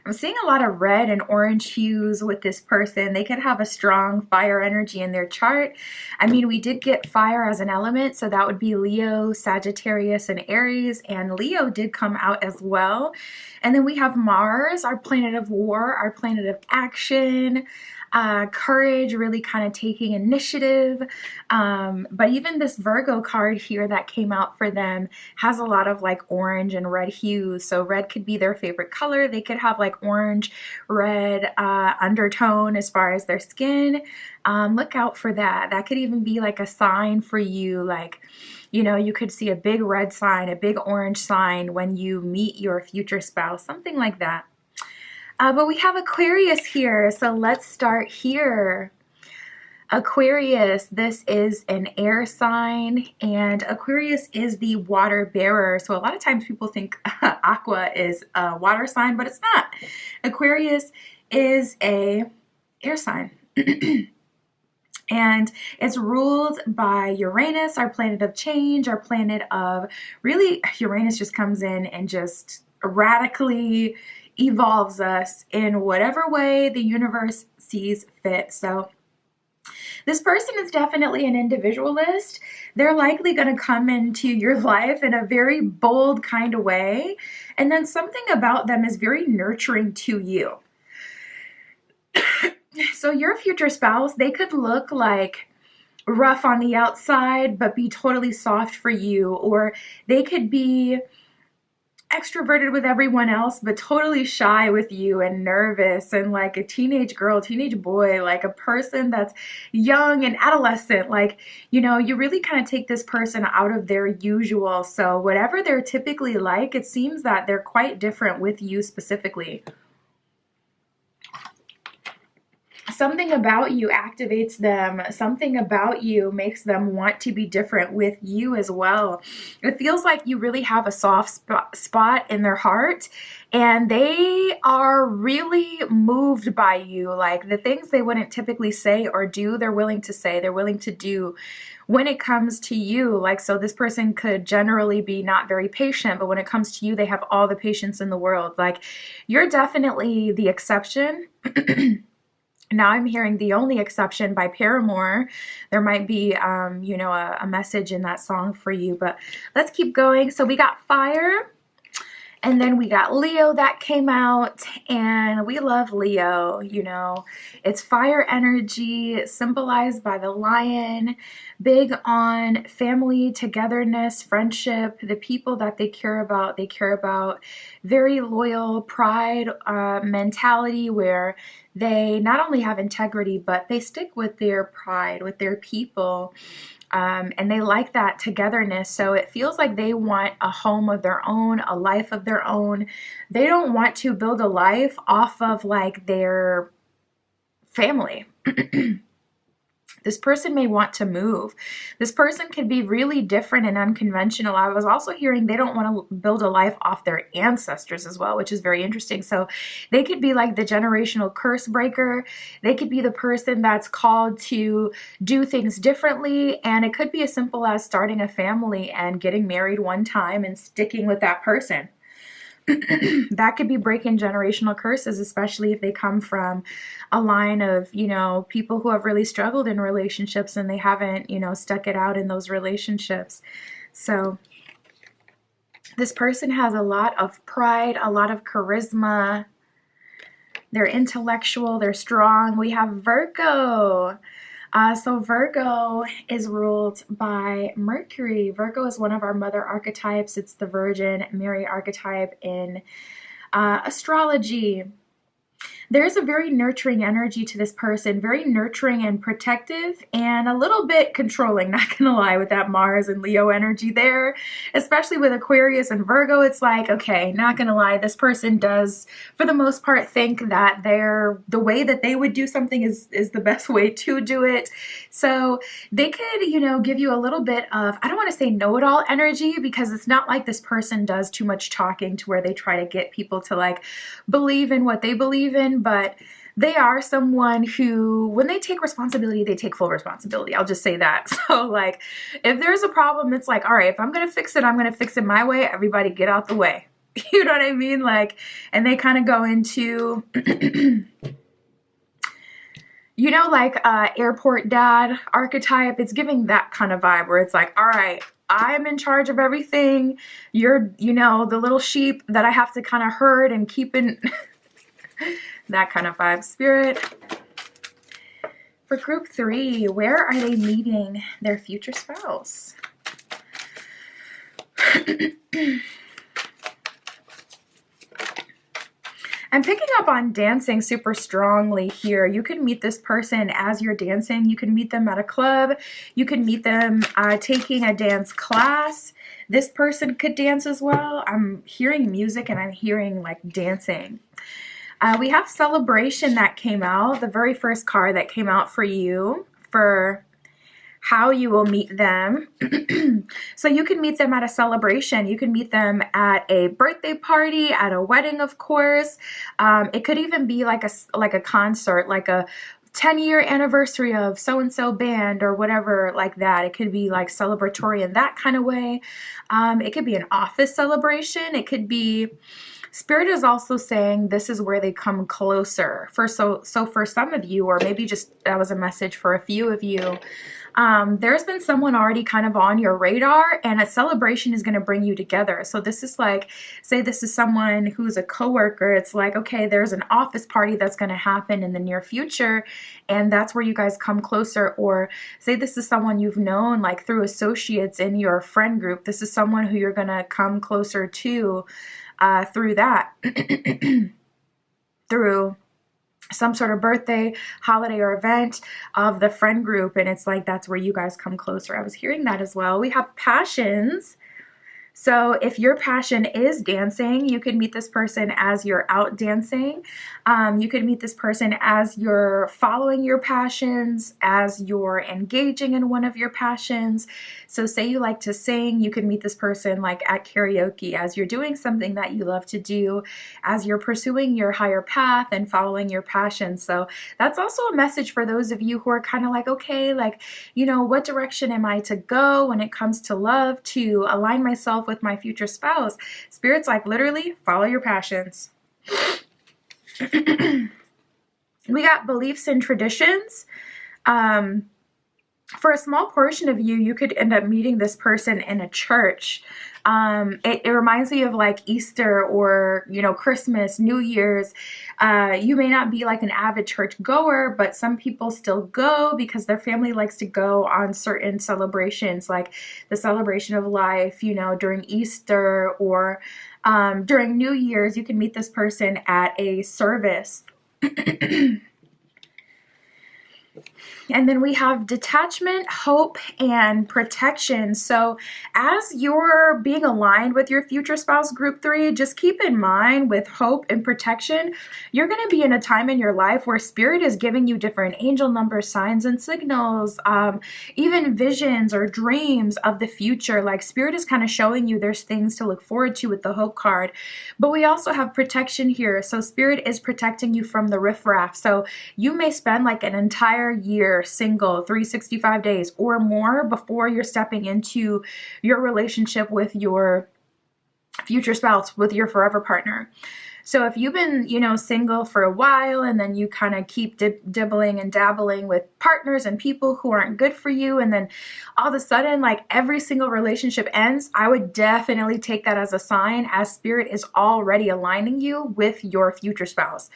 I'm seeing a lot of red and orange hues with this person. They could have a strong fire energy in their chart. I mean, we did get fire as an element, so that would be Leo, Sagittarius, and Aries, and Leo did come out as well. And then we have Mars, our planet of war, our planet of action, courage, really kind of taking initiative. But even this Virgo card here that came out for them has a lot of like orange and red hues. So red could be their favorite color. They could have like orange, red undertone as far as their skin. Look out for that. That could even be like a sign for you. Like, you could see a big red sign, a big orange sign when you meet your future spouse, something like that. But we have Aquarius here, so let's start here. Aquarius, this is an air sign, and Aquarius is the water bearer. So a lot of times people think Aqua is a water sign, but it's not. Aquarius is a air sign. And it's ruled by Uranus, our planet of change, our planet of really, Uranus just comes in and just radically evolves us in whatever way the universe sees fit. So this person is definitely an individualist. They're likely going to come into your life in a very bold kind of way. And then something about them is very nurturing to you. So your future spouse, they could look like rough on the outside, but be totally soft for you. Or they could be extroverted with everyone else, but totally shy with you and nervous and like a teenage girl, teenage boy, like a person that's young and adolescent. Like, you really kind of take this person out of their usual. So whatever they're typically like, it seems that they're quite different with you specifically. Something about you activates them. Something about you makes them want to be different with you as well. It feels like you really have a soft spot in their heart, and they are really moved by you. Like the things they wouldn't typically say or do, they're willing to say, they're willing to do when it comes to you. Like, so this person could generally be not very patient, but when it comes to you, they have all the patience in the world. Like, you're definitely the exception. Now I'm hearing The Only Exception by Paramore. There might be, a message in that song for you, but let's keep going. So we got Fire, and then we got Leo that came out, and we love Leo. It's fire energy symbolized by the lion, big on family, togetherness, friendship, the people that they care about, very loyal, pride mentality where they not only have integrity, but they stick with their pride, with their people. And they like that togetherness. So it feels like they want a home of their own, a life of their own. They don't want to build a life off of like their family. This person may want to move. This person could be really different and unconventional. I was also hearing they don't want to build a life off their ancestors as well, which is very interesting. So they could be like the generational curse breaker. They could be the person that's called to do things differently. And it could be as simple as starting a family and getting married one time and sticking with that person. That could be breaking generational curses, especially if they come from a line of, people who have really struggled in relationships and they haven't, stuck it out in those relationships. So this person has a lot of pride, a lot of charisma. They're intellectual, they're strong. We have Virgo. So Virgo is ruled by Mercury. Virgo is one of our mother archetypes. It's the Virgin Mary archetype in astrology. There's a very nurturing energy to this person, very nurturing and protective and a little bit controlling, not gonna lie, with that Mars and Leo energy there, especially with Aquarius and Virgo. It's like, okay, not gonna lie, this person does, for the most part, think that the way that they would do something is the best way to do it. So they could, give you a little bit of, I don't want to say know-it-all energy, because it's not like this person does too much talking to where they try to get people to like believe in what they believe in, but they are someone who, when they take responsibility, they take full responsibility. I'll just say that. So like, if there's a problem, it's like, all right, if I'm going to fix it, I'm going to fix it my way. Everybody get out the way. You know what I mean? Like, and they kind of go into, airport dad archetype. It's giving that kind of vibe where it's like, all right, I'm in charge of everything. You're, the little sheep that I have to kind of herd and keep in that kind of vibe. Spirit, for group 3, where are they meeting their future spouse? I'm picking up on dancing super strongly here. You can meet this person as you're dancing. You can meet them at a club. You can meet them taking a dance class. This person could dance as well. I'm hearing music and I'm hearing like dancing. We have Celebration that came out, the very first card that came out for you, for how you will meet them. So you can meet them at a celebration. You can meet them at a birthday party, at a wedding, of course. It could even be like a concert, like a 10-year anniversary of so-and-so band or whatever like that. It could be like celebratory in that kind of way. It could be an office celebration. It could be... Spirit is also saying this is where they come closer. So for some of you, or maybe just that was a message for a few of you, There's been someone already kind of on your radar, and a celebration is going to bring you together. So this is like, say this is someone who's a coworker. It's like, okay, there's an office party that's going to happen in the near future, and that's where you guys come closer. Or say this is someone you've known like through associates in your friend group. This is someone who you're going to come closer to through that, through some sort of birthday, holiday, or event of the friend group. And it's like, that's where you guys come closer. I was hearing that as well. We have passions. So if your passion is dancing, you could meet this person as you're out dancing. You could meet this person as you're following your passions, as you're engaging in one of your passions. So say you like to sing, you could meet this person like at karaoke, as you're doing something that you love to do, as you're pursuing your higher path and following your passion. So that's also a message for those of you who are kind of like, okay, like, you know, what direction am I to go when it comes to love, to align myself with my future spouse? Spirit's like, literally follow your passions. We got beliefs and traditions. For a small portion of you, you could end up meeting this person in a church. It reminds me of like Easter or, you know, Christmas, New Year's. You may not be like an avid church goer, but some people still go because their family likes to go on certain celebrations, like the celebration of life, you know, during Easter or during New Year's. You can meet this person at a service. And then we have detachment, hope, and protection. So as you're being aligned with your future spouse, group 3, just keep in mind with hope and protection, you're going to be in a time in your life where Spirit is giving you different angel numbers, signs, and signals, even visions or dreams of the future. Like Spirit is kind of showing you there's things to look forward to with the hope card. But we also have protection here. So Spirit is protecting you from the riffraff. So you may spend like an entire year single, 365 days or more before you're stepping into your relationship with your future spouse, with your forever partner. So if you've been, you know, single for a while and then you kind of keep dibbling and dabbling with partners and people who aren't good for you, and then all of a sudden like every single relationship ends, I would definitely take that as a sign, as Spirit is already aligning you with your future spouse.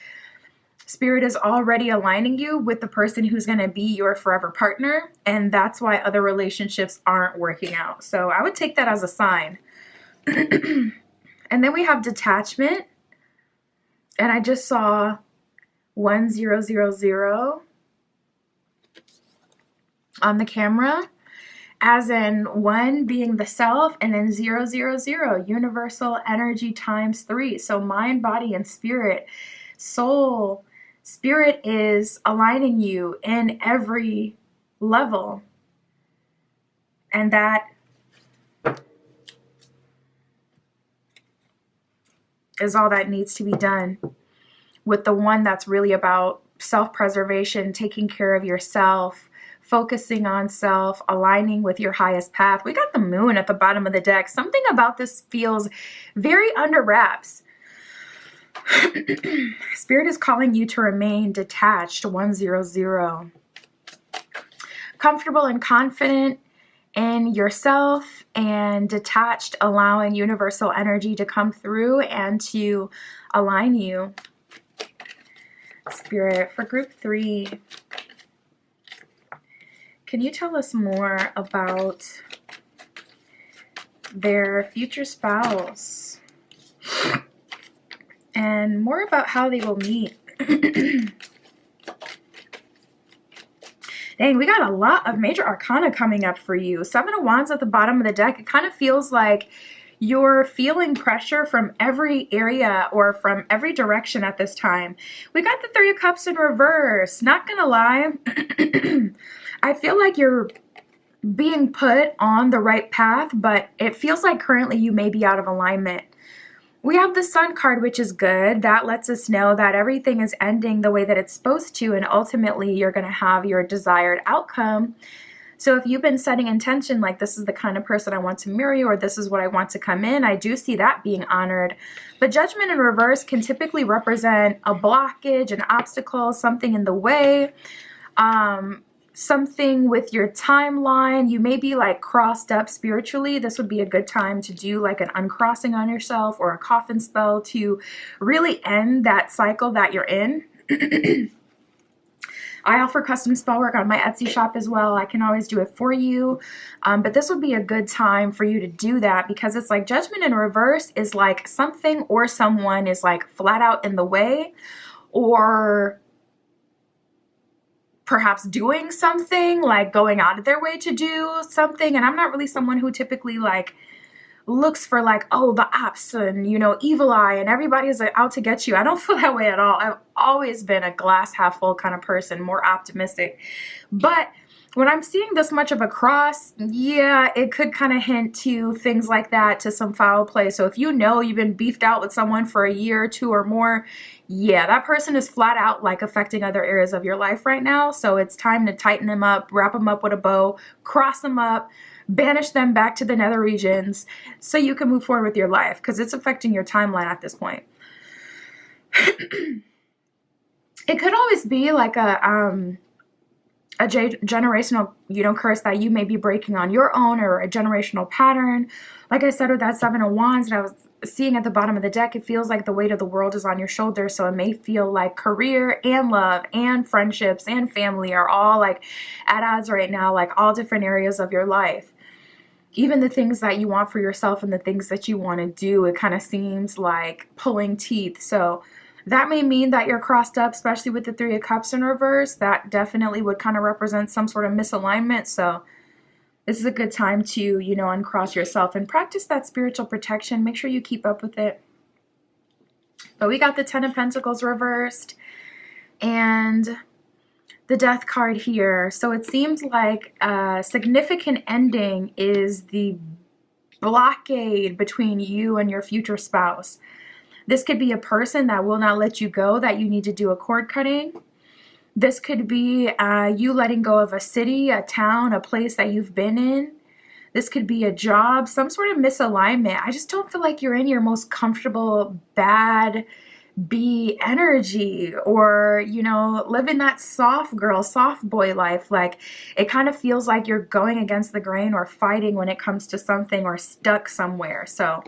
Spirit is already aligning you with the person who's going to be your forever partner, and that's why other relationships aren't working out. So I would take that as a sign. And then we have detachment, and I just saw 1000 on the camera, as in 1 being the self, and then 000, universal energy times 3. So mind, body, and spirit, soul. Spirit is aligning you in every level. And that is all that needs to be done with the one that's really about self-preservation, taking care of yourself, focusing on self, aligning with your highest path. We got the moon at the bottom of the deck. Something about this feels very under wraps. Spirit is calling you to remain detached, 100. Comfortable and confident in yourself, and detached, allowing universal energy to come through and to align you. Spirit, for group 3, can you tell us more about their future spouse? And more about how they will meet. Dang, we got a lot of major arcana coming up for you. 7 of Wands at the bottom of the deck. It kind of feels like you're feeling pressure from every area or from every direction at this time. We got the 3 of Cups in reverse. Not gonna lie, I feel like you're being put on the right path, but it feels like currently you may be out of alignment. We have the Sun card, which is good. That lets us know that everything is ending the way that it's supposed to, and ultimately you're going to have your desired outcome. So if you've been setting intention, like this is the kind of person I want to marry, or this is what I want to come in, I do see that being honored. But Judgment in reverse can typically represent a blockage, an obstacle, something in the way. something with your timeline. You may be like crossed up spiritually. This would be a good time to do like an uncrossing on yourself or a coffin spell to really end that cycle that you're in. I offer custom spell work on my Etsy shop as well. I can always do it for you. But this would be a good time for you to do that, because it's like Judgment in reverse is like something or someone is like flat out in the way, or perhaps doing something, like going out of their way to do something. And I'm not really someone who typically like looks for like, oh, the ops and, you know, evil eye and everybody's out to get you. I don't feel that way at all. I've always been a glass half full kind of person, more optimistic. But when I'm seeing this much of a cross, yeah, it could kind of hint to things like that, to some foul play. So if you know you've been beefed out with someone for a year or two or more, yeah, that person is flat out like affecting other areas of your life right now. So it's time to tighten them up, wrap them up with a bow, cross them up, banish them back to the nether regions so you can move forward with your life, because it's affecting your timeline at this point. It could always be like a generational, you know, curse that you may be breaking on your own, or a generational pattern. Like I said, with that Seven of Wands, and I was seeing at the bottom of the deck, it feels like the weight of the world is on your shoulders. So it may feel like career and love and friendships and family are all like at odds right now, like all different areas of your life. Even the things that you want for yourself and the things that you want to do, it kind of seems like pulling teeth. So that may mean that you're crossed up, especially with the Three of Cups in reverse. That definitely would kind of represent some sort of misalignment. So this is a good time to, you know, uncross yourself and practice that spiritual protection. Make sure you keep up with it. But we got the Ten of Pentacles reversed and the Death card here. So it seems like a significant ending is the blockade between you and your future spouse. This could be a person that will not let you go, that you need to do a cord cutting. This could be you letting go of a city, a town, a place that you've been in. This could be a job, some sort of misalignment. I just don't feel like you're in your most comfortable, bad B energy, or, you know, living that soft girl, soft boy life. Like it kind of feels like you're going against the grain or fighting when it comes to something, or stuck somewhere. So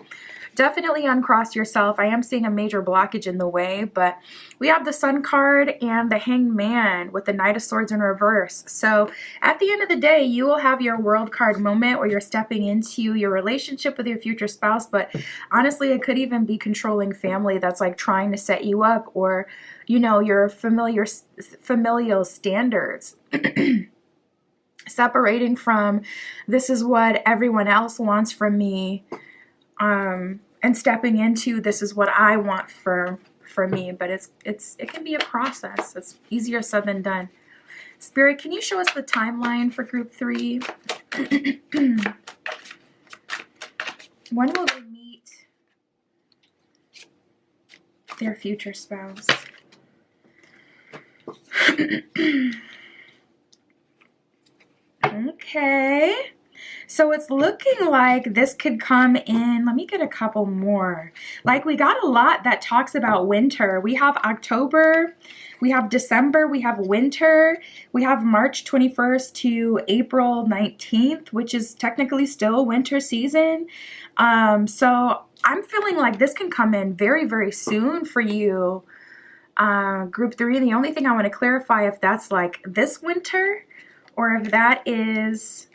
definitely uncross yourself. I am seeing a major blockage in the way, but we have the Sun card and the Hanged Man with the Knight of Swords in reverse. So at the end of the day, you will have your World card moment where you're stepping into your relationship with your future spouse. But honestly, it could even be controlling family that's like trying to set you up, or, you know, your familial standards. Separating from this is what everyone else wants from me, and stepping into this is what I want for me. But it can be a process. It's easier said than done. Spirit, can you show us the timeline for group 3? When will they meet their future spouse? Okay. So it's looking like this could come in. Let me get a couple more. Like we got a lot that talks about winter. We have October, we have December, we have winter, we have March 21st to April 19th, which is technically still winter season. So I'm feeling like this can come in very, very soon for you, group 3. The only thing I want to clarify if that's like this winter or if that is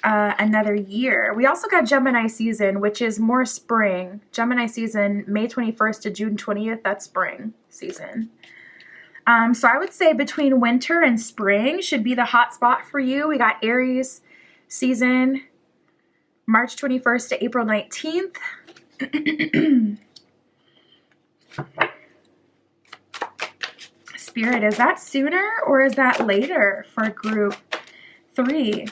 another year. We also got Gemini season, which is more spring. Gemini season, May 21st to June 20th, that's spring season. So I would say between winter and spring should be the hot spot for you. We got Aries season, March 21st to April 19th. Spirit, is that sooner or is that later for group 3?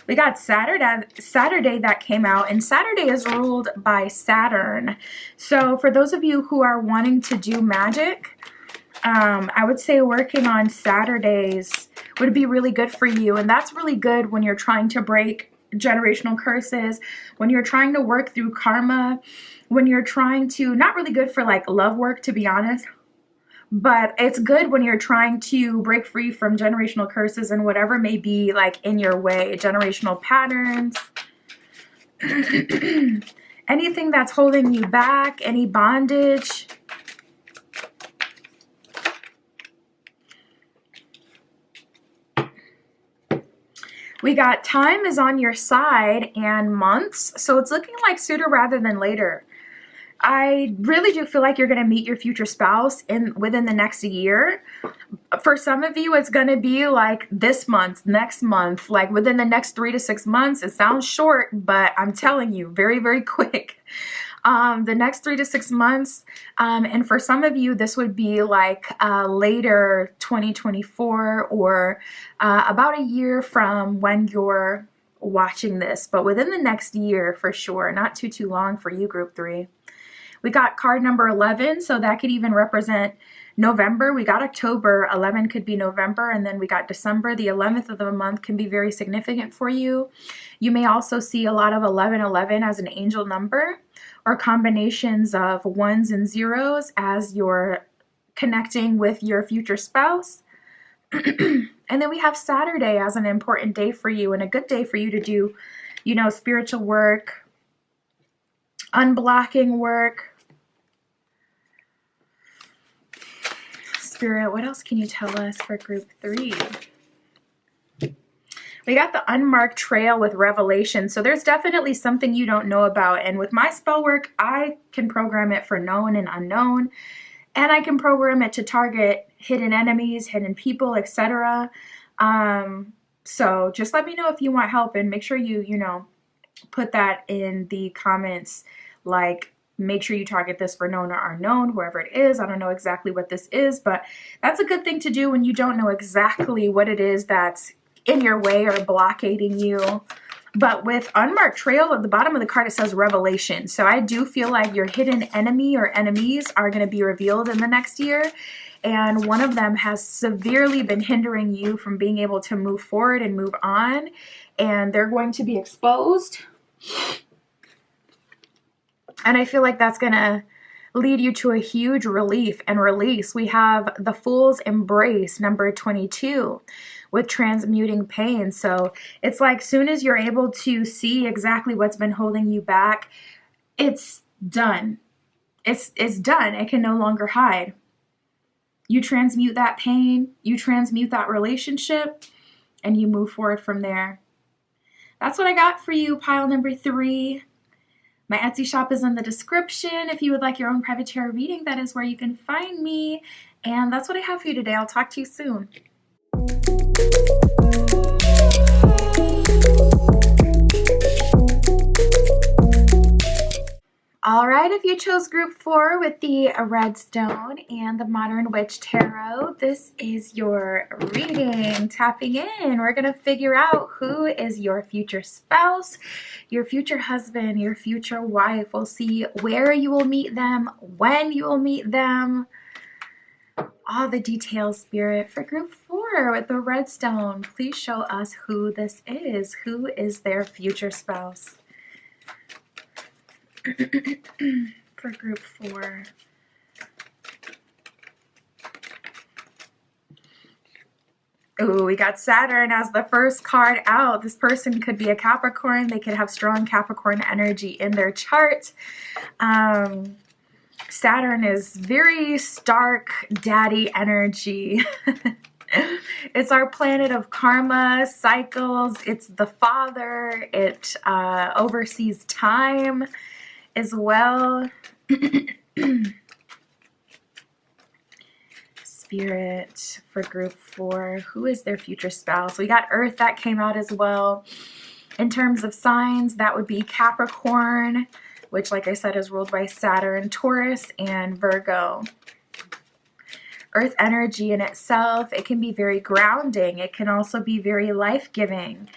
We got Saturday that came out, and Saturday is ruled by Saturn. So for those of you who are wanting to do magic, I would say working on Saturdays would be really good for you. And that's really good when you're trying to break generational curses, when you're trying to work through karma, when you're trying to, not really good for like love work, to be honest, But it's good when you're trying to break free from generational curses and whatever may be like in your way, generational patterns, anything that's holding you back, any bondage. We got time is on your side and months. So it's looking like sooner rather than later. I really do feel like you're going to meet your future spouse within the next year. For some of you, it's going to be like this month, next month, like within the next 3 to 6 months. It sounds short, but I'm telling you, very, very quick. The next 3 to 6 months. And for some of you, this would be like later 2024 or about a year from when you're watching this. But within the next year, for sure. Not too long for you, Group 3. We got card number 11, so that could even represent November. We got October, 11 could be November, and then we got December. The 11th of the month can be very significant for you. You may also see a lot of 1111 as an angel number, or combinations of ones and zeros as you're connecting with your future spouse. And then we have Saturday as an important day for you and a good day for you to do, you know, spiritual work, unblocking work. Spirit, what else can you tell us for Group 3? We got the unmarked trail with revelation. So there's definitely something you don't know about. And with my spell work, I can program it for known and unknown. And I can program it to target hidden enemies, hidden people, etc. So just let me know if you want help, and make sure you know, put that in the comments, like, make sure you target this for known or unknown, whoever it is. I don't know exactly what this is, but that's a good thing to do when you don't know exactly what it is that's in your way or blockading you. But with unmarked trail, at the bottom of the card, it says revelation. So I do feel like your hidden enemy or enemies are going to be revealed in the next year. And one of them has severely been hindering you from being able to move forward and move on. And they're going to be exposed. And I feel like that's going to lead you to a huge relief and release. We have the Fool's Embrace, number 22, with transmuting pain. So it's like soon as you're able to see exactly what's been holding you back, it's done. It's done. It can no longer hide. You transmute that pain, you transmute that relationship, and you move forward from there. That's what I got for you, pile number 3. My Etsy shop is in the description. If you would like your own private tarot reading, that is where you can find me. And that's what I have for you today. I'll talk to you soon. All right, if you chose Group 4 with the Redstone and the Modern Witch Tarot, this is your reading. Tapping in, we're going to figure out who is your future spouse, your future husband, your future wife. We'll see where you will meet them, when you will meet them, all the details, Spirit. For Group 4 with the Redstone, please show us who this is. Who is their future spouse? For Group 4. Ooh, we got Saturn as the first card out. This person could be a Capricorn. They could have strong Capricorn energy in their chart. Saturn is very stark daddy energy. It's our planet of karma, cycles. It's the father. It oversees time as well. Spirit, for Group 4, who is their future spouse? We got Earth, that came out as well. In terms of signs, that would be Capricorn, which, like I said, is ruled by Saturn, Taurus, and Virgo. Earth energy in itself, it can be very grounding. It can also be very life-giving.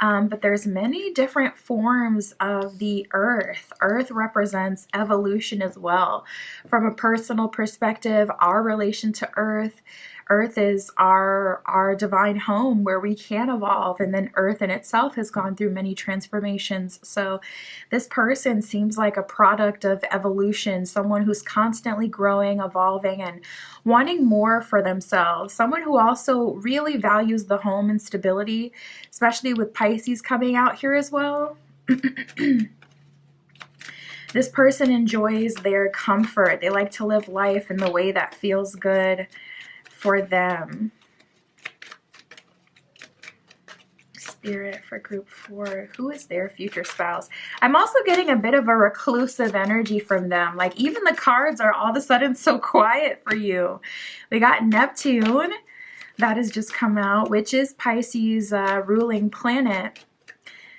But there's many different forms of the earth. Earth represents evolution as well. From a personal perspective, our relation to earth. Earth is our divine home where we can evolve, and then Earth in itself has gone through many transformations. So this person seems like a product of evolution, someone who's constantly growing, evolving, and wanting more for themselves. Someone who also really values the home and stability, especially with Pisces coming out here as well. This person enjoys their comfort. They like to live life in the way that feels good for them. Spirit for group 4. Who is their future spouse? I'm also getting a bit of a reclusive energy from them. Like even the cards are all of a sudden so quiet for you. We got Neptune. That has just come out, which is Pisces' ruling planet.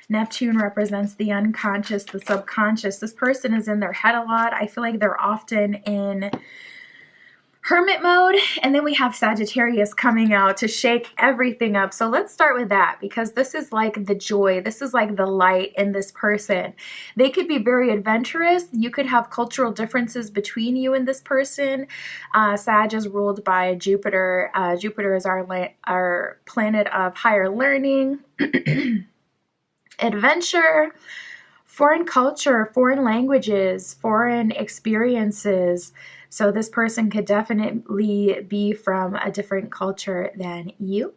Neptune represents the unconscious, the subconscious. This person is in their head a lot. I feel like they're often in hermit mode. And then we have Sagittarius coming out to shake everything up. So let's start with that, because this is like the joy. This is like the light in this person. They could be very adventurous. You could have cultural differences between you and this person. Sag is ruled by Jupiter. Jupiter is our planet of higher learning, adventure, foreign culture, foreign languages, foreign experiences. So this person could definitely be from a different culture than you.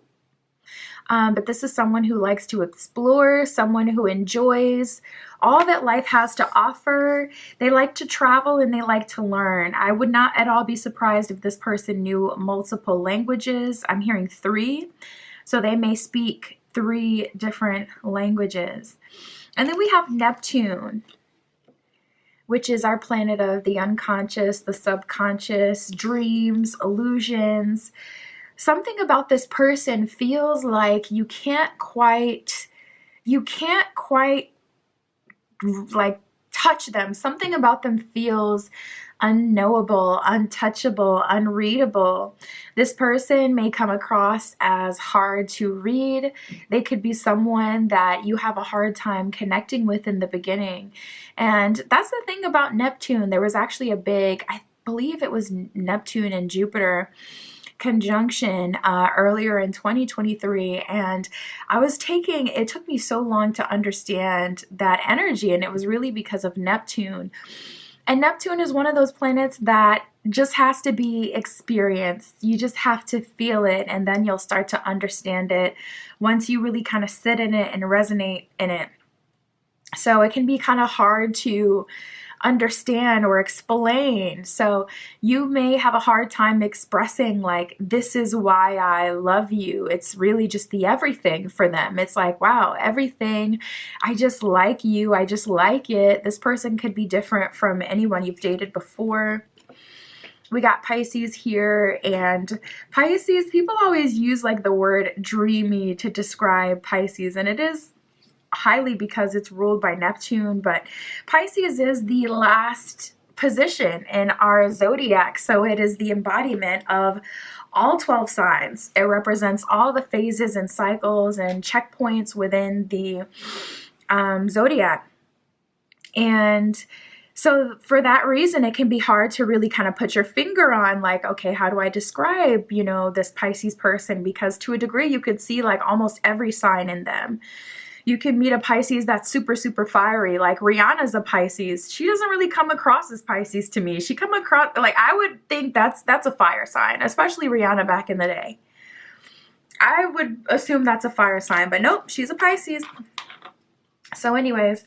But this is someone who likes to explore, someone who enjoys all that life has to offer. They like to travel and they like to learn. I would not at all be surprised if this person knew multiple languages. I'm hearing 3. So they may speak 3 different languages. And then we have Neptune, which is our planet of the unconscious, the subconscious, dreams, illusions. Something about this person feels like you can't quite like touch them. Something about them feels unknowable, untouchable, unreadable. This person may come across as hard to read. They could be someone that you have a hard time connecting with in the beginning. And that's the thing about Neptune. There was actually a big, I believe it was Neptune and Jupiter conjunction earlier in 2023, and it took me so long to understand that energy, and it was really because of Neptune. And Neptune is one of those planets that just has to be experienced. You just have to feel it, and then you'll start to understand it once you really kind of sit in it and resonate in it. So it can be kind of hard to understand or explain. So you may have a hard time expressing like, this is why I love you. It's really just the everything for them. It's like, wow, everything. I just like you. I just like it. This person could be different from anyone you've dated before. We got Pisces here, and Pisces, people always use like the word dreamy to describe Pisces, and it is highly because it's ruled by Neptune, but Pisces is the last position in our zodiac, so it is the embodiment of all 12 signs. It represents all the phases and cycles and checkpoints within the zodiac. And so for that reason, it can be hard to really kind of put your finger on like, okay, how do I describe, this Pisces person? Because to a degree, you could see like almost every sign in them. You can meet a Pisces that's super, super fiery. Like Rihanna's a Pisces. She doesn't really come across as Pisces to me. She come across, like I would think that's a fire sign, especially Rihanna back in the day. I would assume that's a fire sign, but nope, she's a Pisces. So anyways,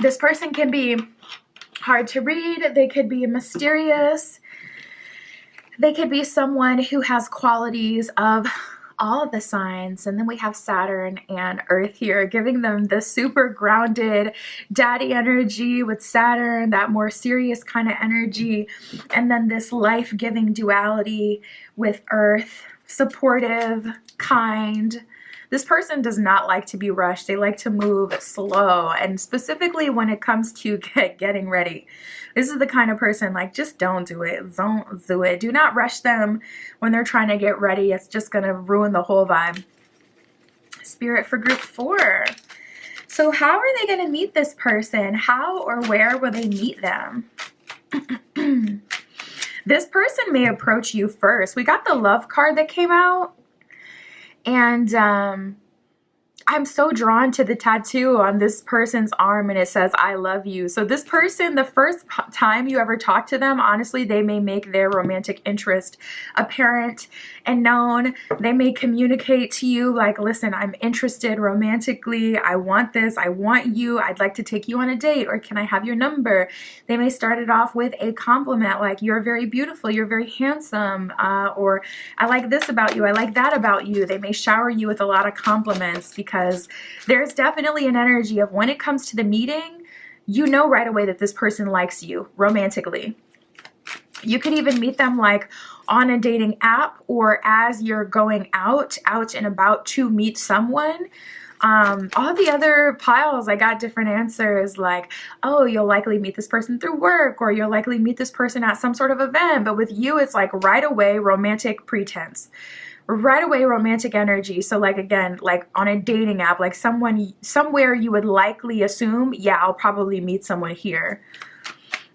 this person can be hard to read. They could be mysterious. They could be someone who has qualities of all of the signs. And then we have Saturn and Earth here, giving them the super grounded daddy energy with Saturn, that more serious kind of energy. And then this life-giving duality with Earth, supportive, kind. This person does not like to be rushed. They like to move slow. And specifically when it comes to getting ready. This is the kind of person like, just don't do it. Don't do it. Do not rush them when they're trying to get ready. It's just going to ruin the whole vibe. Spirit for group 4. So how are they going to meet this person? How or where will they meet them? This person may approach you first. We got the love card that came out, and I'm so drawn to the tattoo on this person's arm, and it says, I love you. So this person, the first time you ever talk to them, honestly, they may make their romantic interest apparent and known. They may communicate to you like, listen, I'm interested romantically. I want this. I want you. I'd like to take you on a date, or can I have your number? They may start it off with a compliment like, you're very beautiful. You're very handsome. Or I like this about you. I like that about you. They may shower you with a lot of compliments, because there's definitely an energy of when it comes to the meeting, you know right away that this person likes you romantically. You could even meet them like on a dating app, or as you're going out and about to meet someone. All the other piles, I got different answers like, oh, you'll likely meet this person through work, or you'll likely meet this person at some sort of event. But with you, it's like right away romantic pretense. Right away romantic energy. So like, again, like on a dating app, like somewhere you would likely assume, yeah, I'll probably meet someone here.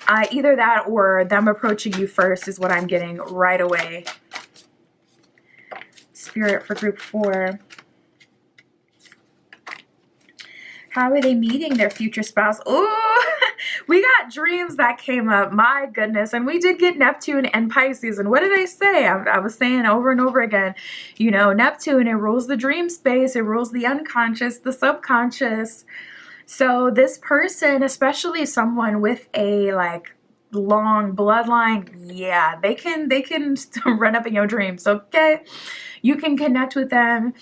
Either that or them approaching you first is what I'm getting right away. Spirit for group 4. How are they meeting their future spouse? Oh, we got dreams that came up. My goodness. And we did get Neptune and Pisces. And what did I say? I was saying over and over again, you know, Neptune, it rules the dream space. It rules the unconscious, the subconscious. So this person, especially someone with a like long bloodline, yeah, they can run up in your dreams. Okay. You can connect with them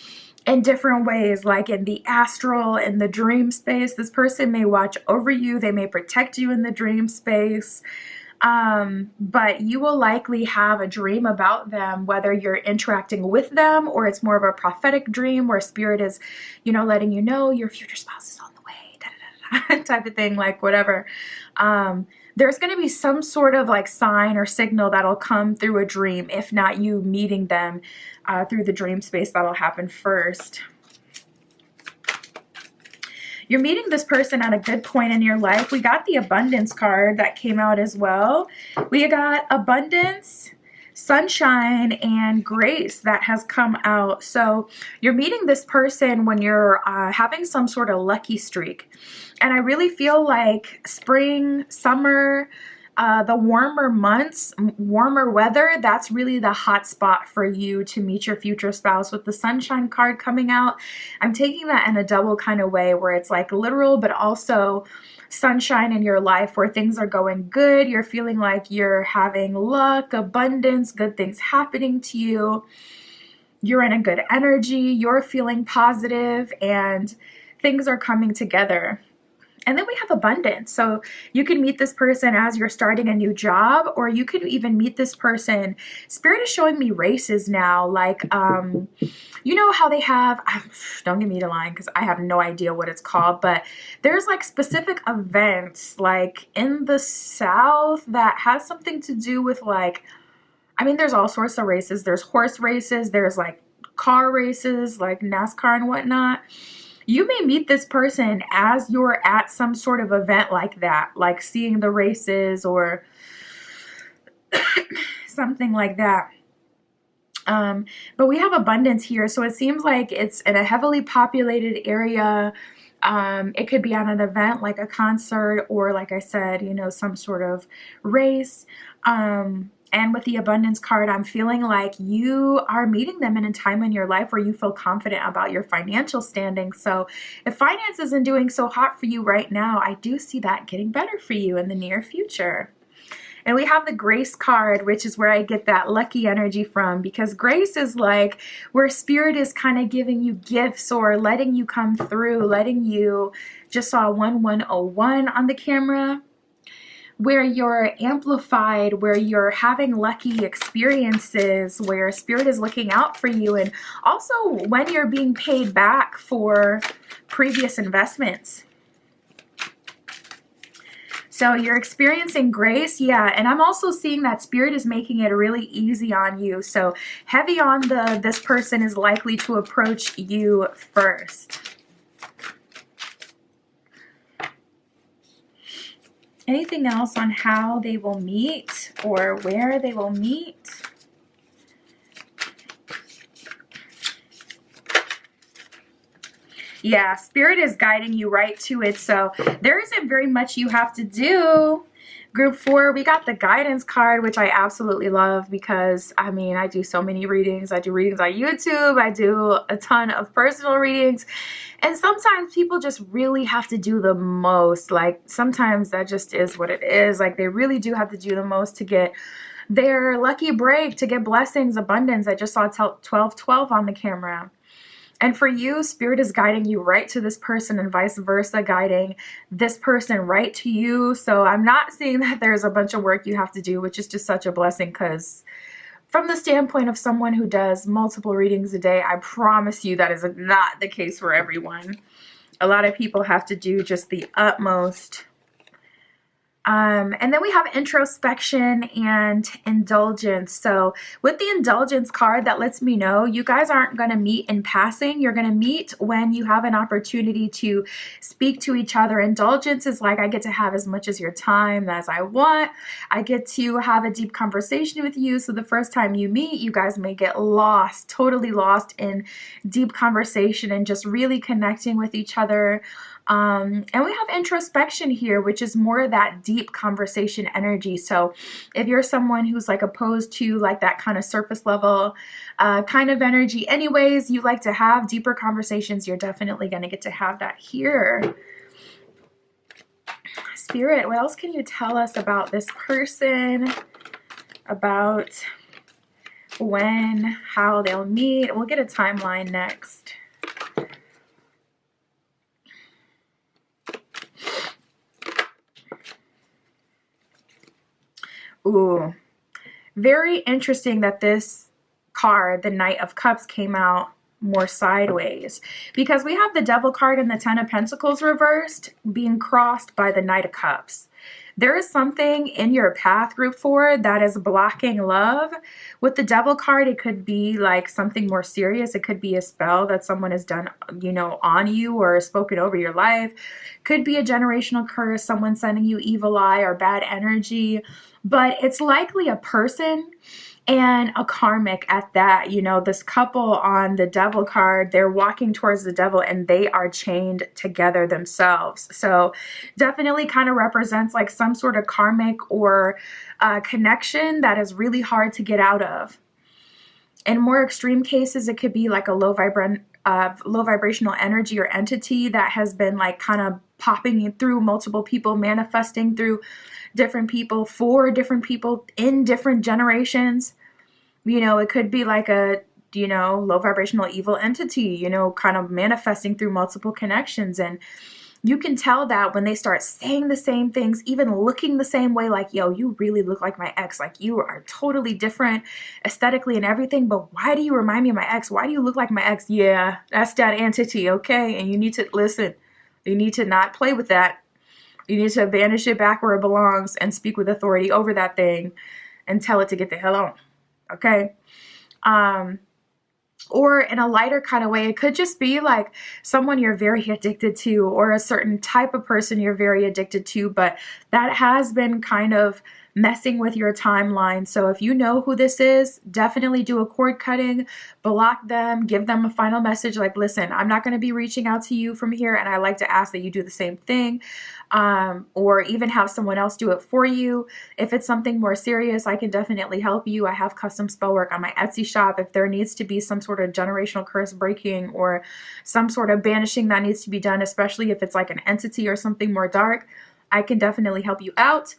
in different ways, like in the astral, in the dream space. This person may watch over you. They may protect you in the dream space. But you will likely have a dream about them, whether you're interacting with them or it's more of a prophetic dream where spirit is, you know, letting you know your future spouse is on the way, da, da, da, da, type of thing, like whatever. There's going to be some sort of like sign or signal that'll come through a dream, if not you meeting them through the dream space. That'll happen first. You're meeting this person at a good point in your life. We got the abundance card that came out as well. We got abundance, sunshine, and grace that has come out. So you're meeting this person when you're having some sort of lucky streak. And I really feel like spring, summer, the warmer months, warmer weather, that's really the hot spot for you to meet your future spouse. With the sunshine card coming out, I'm taking that in a double kind of way where it's like literal, but also sunshine in your life where things are going good. You're feeling like you're having luck, abundance, good things happening to you. You're in a good energy. You're feeling positive and things are coming together. And then we have abundance. So you can meet this person as you're starting a new job, or you could even meet this person. Spirit is showing me races now. Like, you know how they have, don't get me to line because I have no idea what it's called, but there's like specific events like in the South that has something to do with like, I mean, there's all sorts of races. There's horse races. There's like car races, like NASCAR and whatnot. You may meet this person as you're at some sort of event like that, like seeing the races or something like that. But we have abundance here. So it seems like it's in a heavily populated area. It could be at an event like a concert or, like I said, you know, some sort of race. And with the abundance card, I'm feeling like you are meeting them in a time in your life where you feel confident about your financial standing. So if finance isn't doing so hot for you right now, I do see that getting better for you in the near future. And we have the grace card, which is where I get that lucky energy from, because grace is like where spirit is kind of giving you gifts or letting you come through, letting you, just saw 1101 on the camera, where you're amplified, where you're having lucky experiences, where spirit is looking out for you, and also when you're being paid back for previous investments. So you're experiencing grace, yeah, and I'm also seeing that spirit is making it really easy on you. So heavy on this person is likely to approach you first. Anything else on how they will meet or where they will meet? Yeah, Spirit is guiding you right to it. So there isn't very much you have to do. Group 4, we got the guidance card, which I absolutely love because, I mean, I do so many readings. I do readings on YouTube. I do a ton of personal readings. And sometimes people just really have to do the most. Like, sometimes that just is what it is. Like, they really do have to do the most to get their lucky break, to get blessings, abundance. I just saw 1212 on the camera. And for you, Spirit is guiding you right to this person and vice versa, guiding this person right to you. So I'm not seeing that there's a bunch of work you have to do, which is just such a blessing, because from the standpoint of someone who does multiple readings a day, I promise you that is not the case for everyone. A lot of people have to do just the utmost. And then we have introspection and indulgence. So with the indulgence card, that lets me know you guys aren't going to meet in passing. You're going to meet when you have an opportunity to speak to each other. Indulgence is like, I get to have as much as your time as I want. I get to have a deep conversation with you. So the first time you meet, you guys may get lost, totally lost in deep conversation and just really connecting with each other. And we have introspection here, which is more that deep conversation energy. So if you're someone who's like opposed to like that kind of surface level kind of energy anyways, you like to have deeper conversations, you're definitely going to get to have that here. Spirit, what else can you tell us about this person? About when, how they'll meet? We'll get a timeline next. Ooh, very interesting that this card, the Knight of Cups, came out more sideways, because we have the Devil card and the Ten of Pentacles reversed being crossed by the Knight of Cups. There is something in your path, Group 4, that is blocking love. With the Devil card, it could be like something more serious. It could be a spell that someone has done, you know, on you or spoken over your life. Could be a generational curse, someone sending you evil eye or bad energy. But it's likely a person and a karmic at that. You know, this couple on the Devil card, they're walking towards the Devil and they are chained together themselves. So definitely kind of represents like some sort of karmic or connection that is really hard to get out of. In more extreme cases, it could be like a low vibrational energy or entity that has been like kind of popping through multiple people, manifesting through different people, for different people in different generations. You know, it could be like a, you know, low vibrational evil entity, you know, kind of manifesting through multiple connections. And you can tell that when they start saying the same things, even looking the same way, like, yo, you really look like my ex. Like, you are totally different aesthetically and everything. But why do you remind me of my ex? Why do you look like my ex? Yeah, that's that entity, okay? And you need to listen. You need to not play with that. You need to banish it back where it belongs and speak with authority over that thing and tell it to get the hell on. Okay? Or in a lighter kind of way, it could just be like someone you're very addicted to, or a certain type of person you're very addicted to, but that has been kind of messing with your timeline. So if you know who this is, definitely do a cord cutting, block them, give them a final message like, listen, I'm not going to be reaching out to you from here, and I like to ask that you do the same thing. Or even have someone else do it for you. If it's something more serious, I can definitely help you. I have custom spell work on my Etsy shop. If there needs to be some sort of generational curse breaking or some sort of banishing that needs to be done, especially if it's like an entity or something more dark, I can definitely help you out.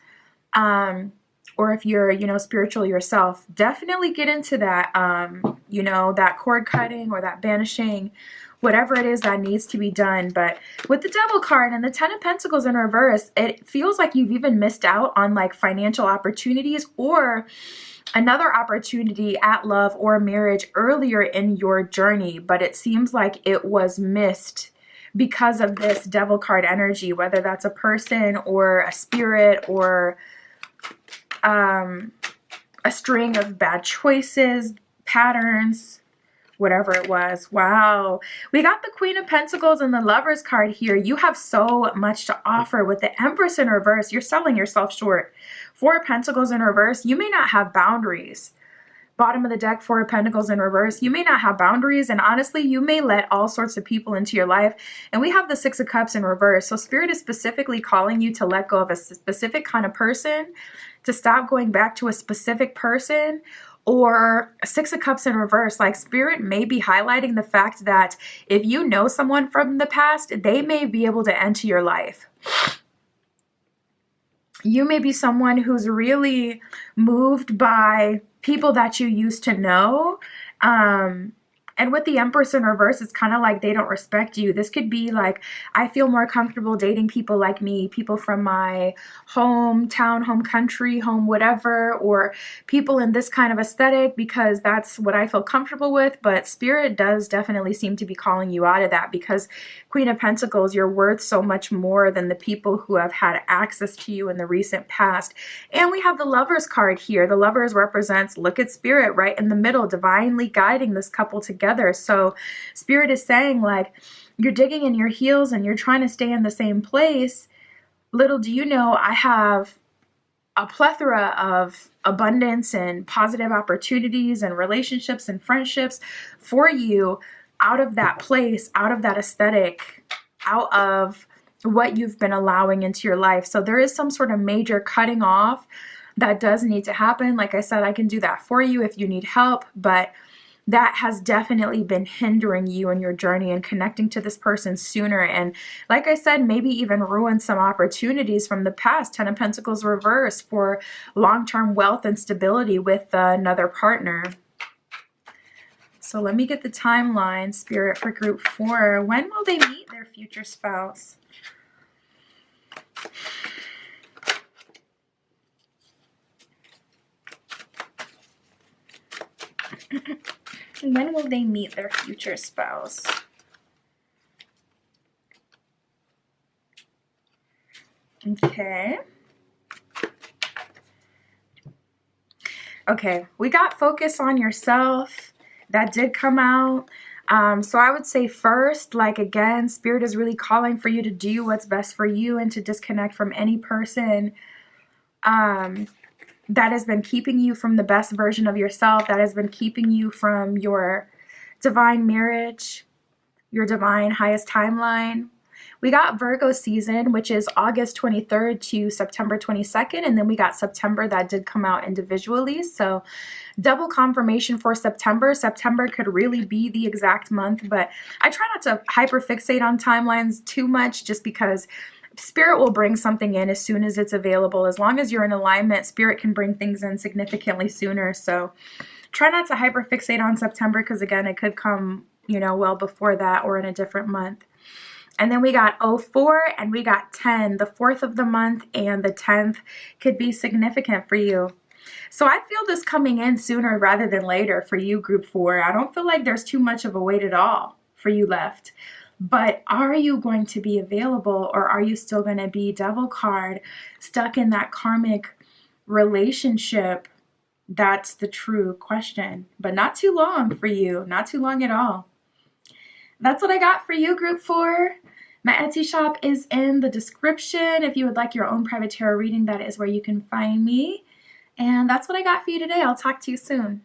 Or if you're, you know, spiritual yourself, definitely get into that, you know, that cord cutting or that banishing, whatever it is that needs to be done. But with the Devil card and the Ten of Pentacles in reverse, it feels like you've even missed out on like financial opportunities or another opportunity at love or marriage earlier in your journey. But it seems like it was missed because of this Devil card energy, whether that's a person or a spirit or a string of bad choices, patterns, whatever it was. Wow. We got the Queen of Pentacles and the Lovers card here. You have so much to offer. With the Empress in reverse, you're selling yourself short. Four of Pentacles in reverse, you may not have boundaries. Bottom of the deck, Four of Pentacles in reverse, you may not have boundaries, and honestly, you may let all sorts of people into your life. And we have the Six of Cups in reverse. So Spirit is specifically calling you to let go of a specific kind of person, to stop going back to a specific person. Or Six of Cups in reverse, like Spirit may be highlighting the fact that if you know someone from the past, they may be able to enter your life. You may be someone who's really moved by people that you used to know. And with the Empress in reverse, it's kind of like they don't respect you. This could be like, I feel more comfortable dating people like me, people from my hometown, home country, home whatever, or people in this kind of aesthetic because that's what I feel comfortable with. But Spirit does definitely seem to be calling you out of that because Queen of Pentacles, you're worth so much more than the people who have had access to you in the recent past. And we have the Lovers card here. The Lovers represents, look at Spirit right in the middle, divinely guiding this couple together. So Spirit is saying, like, you're digging in your heels and you're trying to stay in the same place. Little do you know, I have a plethora of abundance and positive opportunities and relationships and friendships for you out of that place, out of that aesthetic, out of what you've been allowing into your life. So there is some sort of major cutting off that does need to happen. Like I said, I can do that for you if you need help, but that has definitely been hindering you in your journey and connecting to this person sooner. And like I said, maybe even ruin some opportunities from the past. Ten of Pentacles reverse for long-term wealth and stability with another partner. So let me get the timeline, Spirit, for group 4. When will they meet their future spouse? When will they meet their future spouse? Okay. Okay, we got focus on yourself. That did come out. So I would say first, like again, Spirit is really calling for you to do what's best for you and to disconnect from any person that has been keeping you from the best version of yourself, that has been keeping you from your divine marriage, your divine highest timeline. We got Virgo season, which is August 23rd to September 22nd. And then we got September that did come out individually. So double confirmation for September. September could really be the exact month, but I try not to hyperfixate on timelines too much just because Spirit will bring something in as soon as it's available. As long as you're in alignment, Spirit can bring things in significantly sooner. So try not to hyperfixate on September because, again, it could come, you know, well before that or in a different month. And then we got 04 and we got 10. The 4th of the month and the 10th could be significant for you. So I feel this coming in sooner rather than later for you, group 4. I don't feel like there's too much of a wait at all for you left. But are you going to be available, or are you still going to be Devil card, stuck in that karmic relationship? That's the true question. But not too long for you. Not too long at all. That's what I got for you, group 4. My Etsy shop is in the description. If you would like your own private tarot reading, that is where you can find me. And that's what I got for you today. I'll talk to you soon.